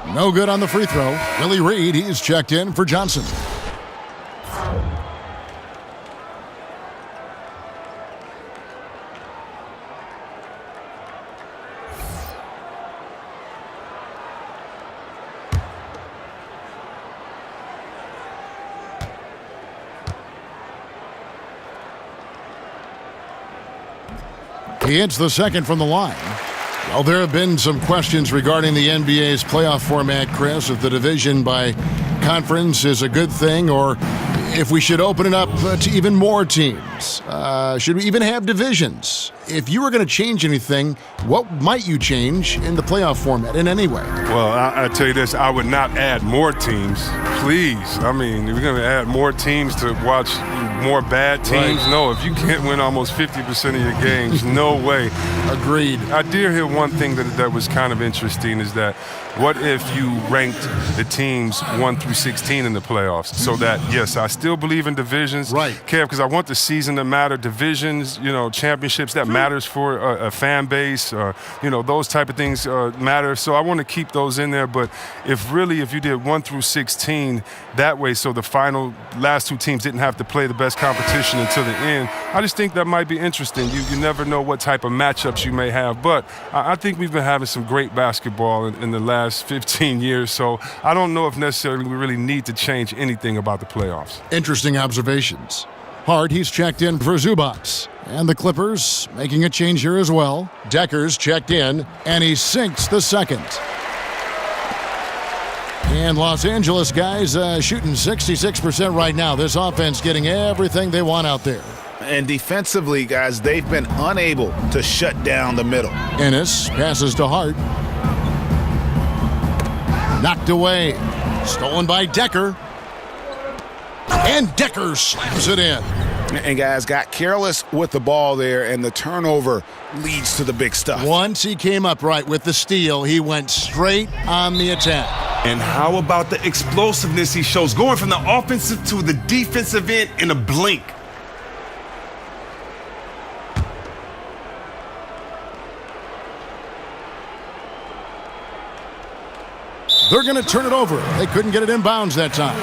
H: No good on the free throw. Willie Reed, he's checked in for Johnson. He hits the second from the line. Well, there have been some questions regarding the NBA's playoff format, Chris, if the division by conference is a good thing or if we should open it up to even more teams. Should we even have divisions? If you were going to change anything, what might you change in the playoff format in any way?
J: Well, I'll tell you this. I would not add more teams. Please. I mean, we're going to add more teams to watch more bad teams. Right. No, if you can't win almost 50% of your games, no way.
H: Agreed.
J: I did hear one thing that was kind of interesting is that what if you ranked the teams 1 through 16 in the playoffs? So that, yes, I still believe in divisions.
H: Right.
J: Kev, because I want the season to matter. Divisions, you know, championships, that matters for a fan base. You know, those type of things matter. So I want to keep those in there. But if you did 1 through 16 that way, so the final last two teams didn't have to play the best competition until the end, I just think that might be interesting. You never know what type of matchups you may have. But I think we've been having some great basketball in the last 15 years. So I don't know if necessarily we really need to change anything about the playoffs.
H: Interesting observations. Hart, he's checked in for Zubac. And the Clippers making a change here as well. Decker's checked in, and he sinks the second. And Los Angeles guys shooting 66% right now. This offense getting everything they want out there.
I: And defensively, guys, they've been unable to shut down the middle.
H: Ennis passes to Hart. Knocked away. Stolen by Decker. And Decker slams it in.
I: And guys got careless with the ball there, and the turnover leads to the big stuff.
H: Once he came up right with the steal, he went straight on the attack.
Q: And how about the explosiveness he shows, going from the offensive to the defensive end in a blink?
H: They're going to turn it over. They couldn't get it in bounds that time.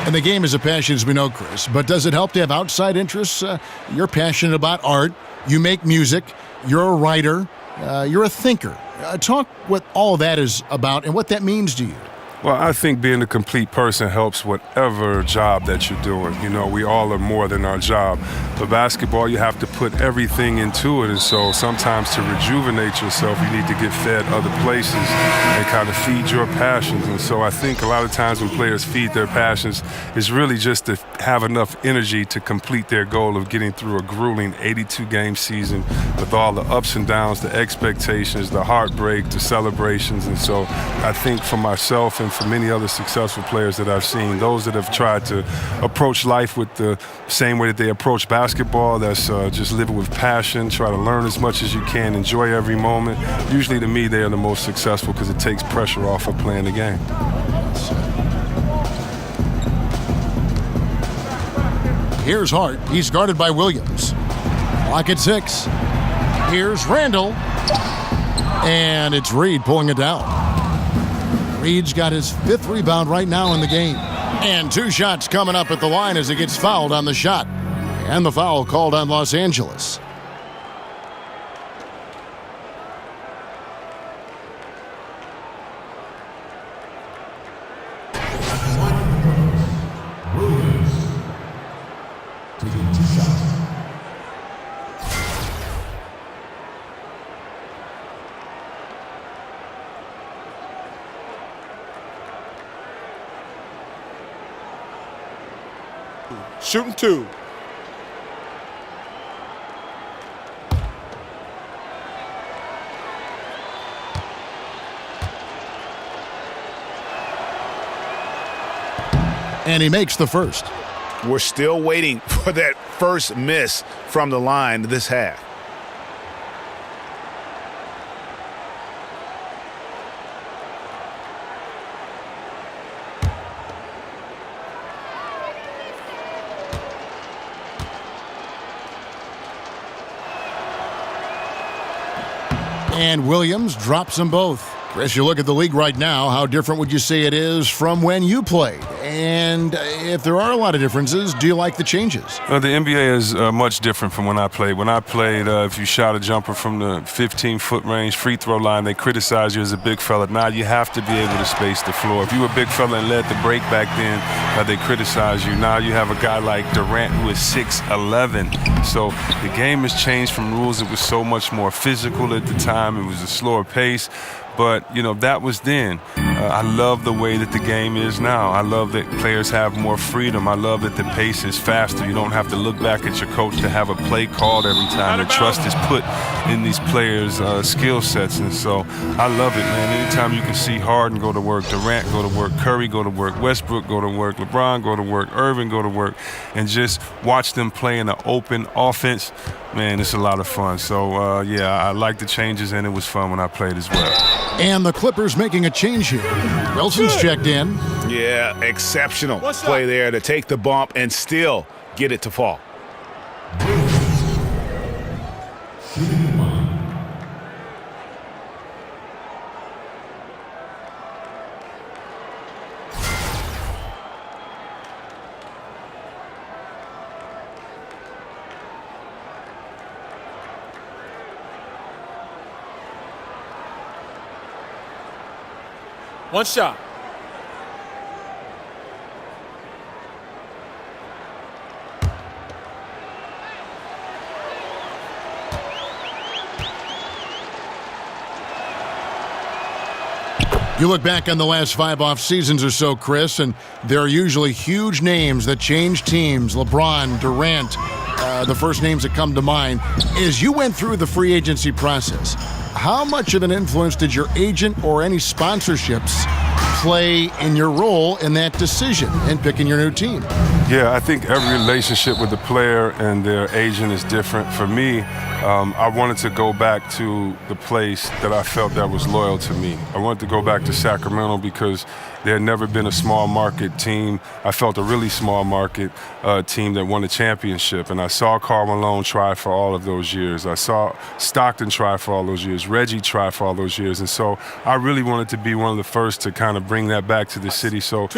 H: And the game is a passion, as we know, Chris. But does it help to have outside interests? You're passionate about art. You make music. You're a writer. You're a thinker. Talk what all of that is about and what that means to you.
J: Well, I think being a complete person helps whatever job that you're doing. You know, we all are more than our job. But basketball, you have to put everything into it. And so sometimes to rejuvenate yourself, you need to get fed other places and kind of feed your passions. And so I think a lot of times when players feed their passions, it's really just to have enough energy to complete their goal of getting through a grueling 82-game season with all the ups and downs, the expectations, the heartbreak, the celebrations. And so I think for myself and and for many other successful players that I've seen, those that have tried to approach life with the same way that they approach basketball, that's just living with passion, try to learn as much as you can, enjoy every moment. Usually to me, they are the most successful because it takes pressure off of playing the game.
H: Here's Hart. He's guarded by Williams. Clock at 6. Here's Randall. And it's Reed pulling it down. Reed's got his 5th rebound right now in the game. And 2 shots coming up at the line as he gets fouled on the shot. And the foul called on Los Angeles.
L: Shooting 2.
H: And he makes the first.
I: We're still waiting for that first miss from the line this half.
H: And Williams drops them both. Chris, you look at the league right now, how different would you say it is from when you played? And if there are a lot of differences, do you like the changes?
J: The NBA is much different from when I played. When I played, if you shot a jumper from the 15-foot range, free throw line, they criticize you as a big fella. Now you have to be able to space the floor. If you were a big fella and led the break back then, they criticize you. Now you have a guy like Durant who is 6'11". So the game has changed from rules. It was so much more physical at the time. It was a slower pace. But, you know, that was then. I love the way that the game is now. I love that players have more freedom. I love that the pace is faster. You don't have to look back at your coach to have a play called every time. The trust is put in these players' skill sets. And so I love it, man. Anytime you can see Harden go to work, Durant go to work, Curry go to work, Westbrook go to work, LeBron go to work, Irving go to work, and just watch them play in an open offense, man, it's a lot of fun. So, yeah, I like the changes, and it was fun when I played as well.
H: And the Clippers making a change here. Wilson's checked in.
I: Yeah, exceptional play there to take the bump and still get it to fall.
L: One shot.
H: You look back on the last 5 off seasons or so, Chris, and there are usually huge names that change teams. LeBron, Durant, the first names that come to mind. As you went through the free agency process, how much of an influence did your agent or any sponsorships play in your role in that decision in picking your new team?
J: Yeah, I think every relationship with the player and their agent is different. For me, I wanted to go back to the place that I felt that was loyal to me. I wanted to go back to Sacramento because there had never been a small market team. I felt a really small market team that won a championship. And I saw Karl Malone try for all of those years. I saw Stockton try for all those years. Reggie try for all those years. And so I really wanted to be one of the first to kind of bring that back to the city. So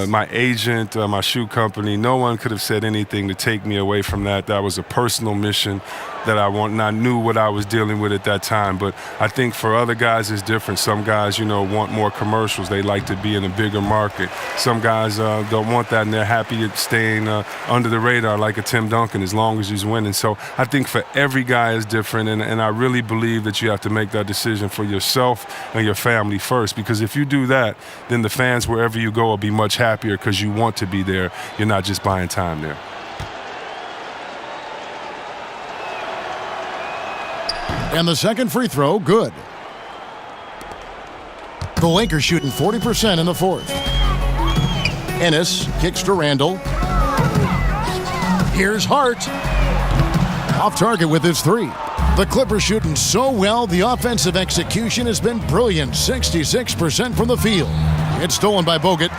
J: my agent, my shoe company, no one could have said anything to take me away from that. That was a personal mission that I want, and I knew what I was dealing with at that time. But I think for other guys it's different. Some guys, you know, want more commercials. They like to be in a bigger market. Some guys don't want that, and they're happy at staying under the radar like a Tim Duncan as long as he's winning. So I think for every guy is different, and I really believe that you have to make that decision for yourself and your family first, because if you do that, then the fans wherever you go will be much happier because you want to be there. You're not just buying time there. And
H: the second free throw, good. The Lakers shooting 40% in the fourth. Ennis kicks to Randall. Here's Hart. Off target with his three. The Clippers shooting so well, the offensive execution has been brilliant. 66% from the field. It's stolen by Bogut.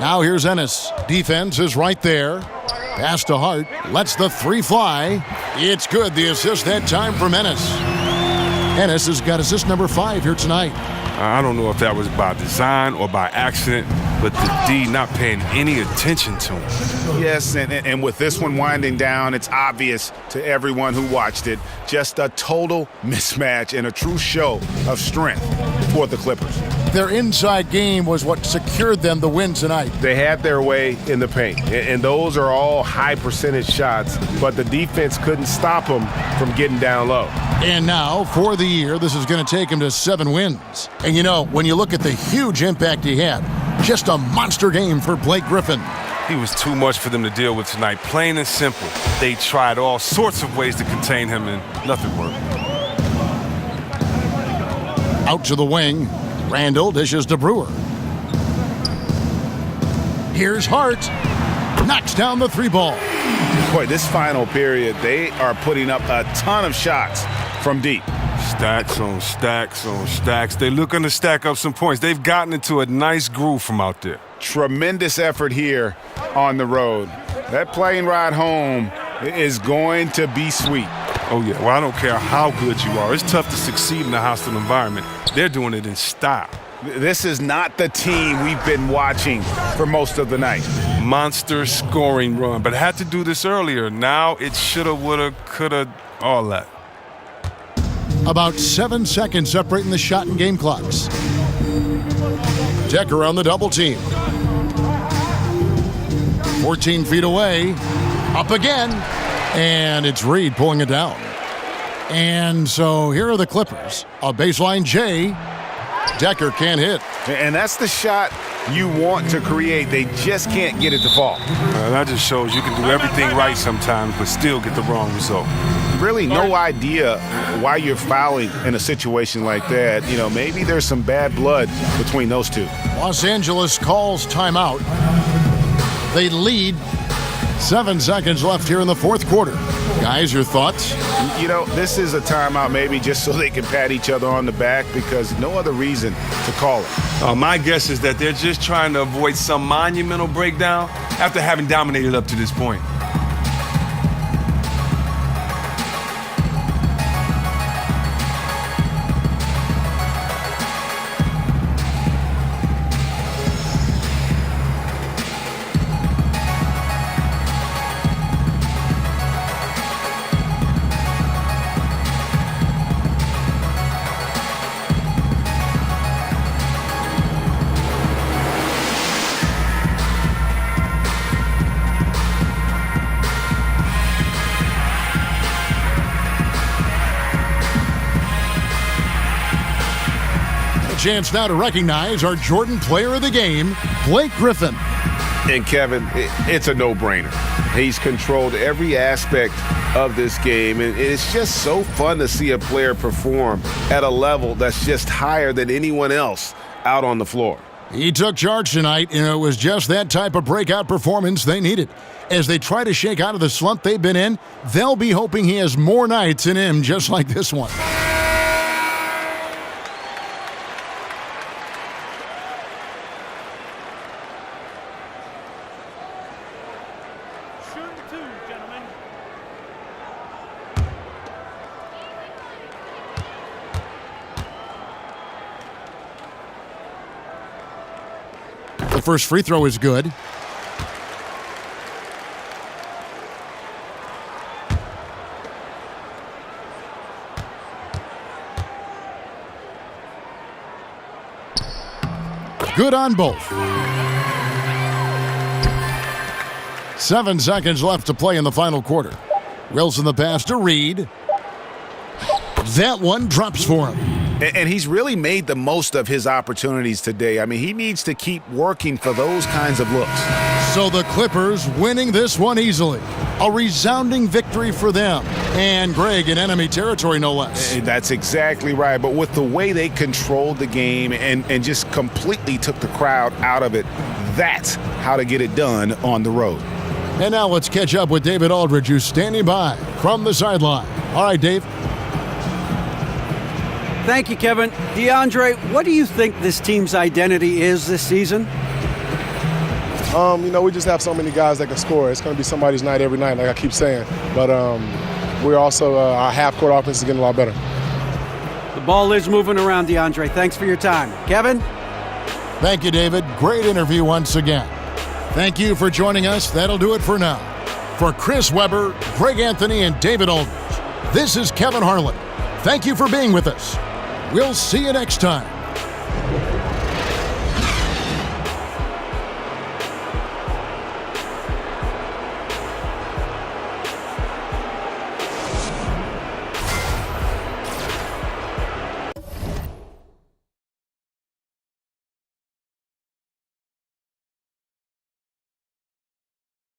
H: Now here's Ennis. Defense is right there. Pass to Hart. Lets the three fly. It's good. The assist that time from Ennis. Ennis has got assist number 5 here tonight.
J: I don't know if that was by design or by accident, but the D not paying any attention to him.
I: Yes, and with this one winding down, it's obvious to everyone who watched it. Just a total mismatch and a true show of strength for the Clippers.
H: Their inside game was what secured them the win tonight.
M: They had their way in the paint, and those are all high percentage shots, but the defense couldn't stop them from getting down low.
H: And now, for the year, this is going to take him to 7 wins. And you know, when you look at the huge impact he had, just a monster game for Blake Griffin.
J: He was too much for them to deal with tonight, plain and simple. They tried all sorts of ways to contain him, and nothing worked.
H: Out to the wing. Randall dishes to Brewer. Here's Hart. Knocks down the 3 ball.
I: Boy, this final period, they are putting up a ton of shots from deep.
J: Stacks on stacks on stacks. They're looking to stack up some points. They've gotten into a nice groove from out there.
I: Tremendous effort here on the road. That plane ride home is going to be sweet.
J: Oh, yeah. Well, I don't care how good you are. It's tough to succeed in a hostile environment. They're doing it in style.
I: This is not the team we've been watching for most of the night.
J: Monster scoring run, but had to do this earlier. Now it shoulda, woulda, coulda, all that.
H: About 7 seconds separating the shot and game clocks. Decker on the double team. 14 feet away. Up again. And it's Reed pulling it down. And so here are the Clippers. A baseline J. Decker can't hit.
I: And that's the shot you want to create. They just can't get it to fall.
J: That just shows you can do everything right sometimes, but still get the wrong result.
I: Really no idea why you're fouling in a situation like that. You know, maybe there's some bad blood between those two.
H: Los Angeles calls timeout. They lead. 7 seconds left here in the fourth quarter. Guys, your thoughts?
I: You know, this is a timeout maybe just so they can pat each other on the back because no other reason to call it.
J: My guess is that they're just trying to avoid some monumental breakdown after having dominated up to this point.
H: Chance now to recognize our Jordan Player of the Game, Blake Griffin.
M: And Kevin, it's a no-brainer. He's controlled every aspect of this game, and it's just so fun to see a player perform at a level that's just higher than anyone else out on the floor.
H: He took charge tonight, and it was just that type of breakout performance they needed. As they try to shake out of the slump they've been in, they'll be hoping he has more nights in him just like this one. The first free throw is good. Good on both. 7 seconds left to play in the final quarter. Wilson the pass to Reed. That one drops for him.
I: And he's really made the most of his opportunities today. I mean, he needs to keep working for those kinds of looks.
H: So the Clippers winning this one easily. A resounding victory for them. And Greg, in enemy territory, no less.
I: That's exactly right. But with the way they controlled the game and just completely took the crowd out of it, that's how to get it done on the road.
H: And now let's catch up with David Aldridge, who's standing by from the sideline. All right, Dave.
K: Thank you, Kevin. DeAndre, what do you think this team's identity is this season?
N: We just have so many guys that can score. It's going to be somebody's night every night, like I keep saying. But we're also, our half-court offense is getting a lot better.
K: The ball is moving around, DeAndre. Thanks for your time. Kevin?
H: Thank you, David. Great interview once again. Thank you for joining us. That'll do it for now. For Chris Webber, Greg Anthony, and David Aldridge, this is Kevin Harlan. Thank you for being with us. We'll see you next time.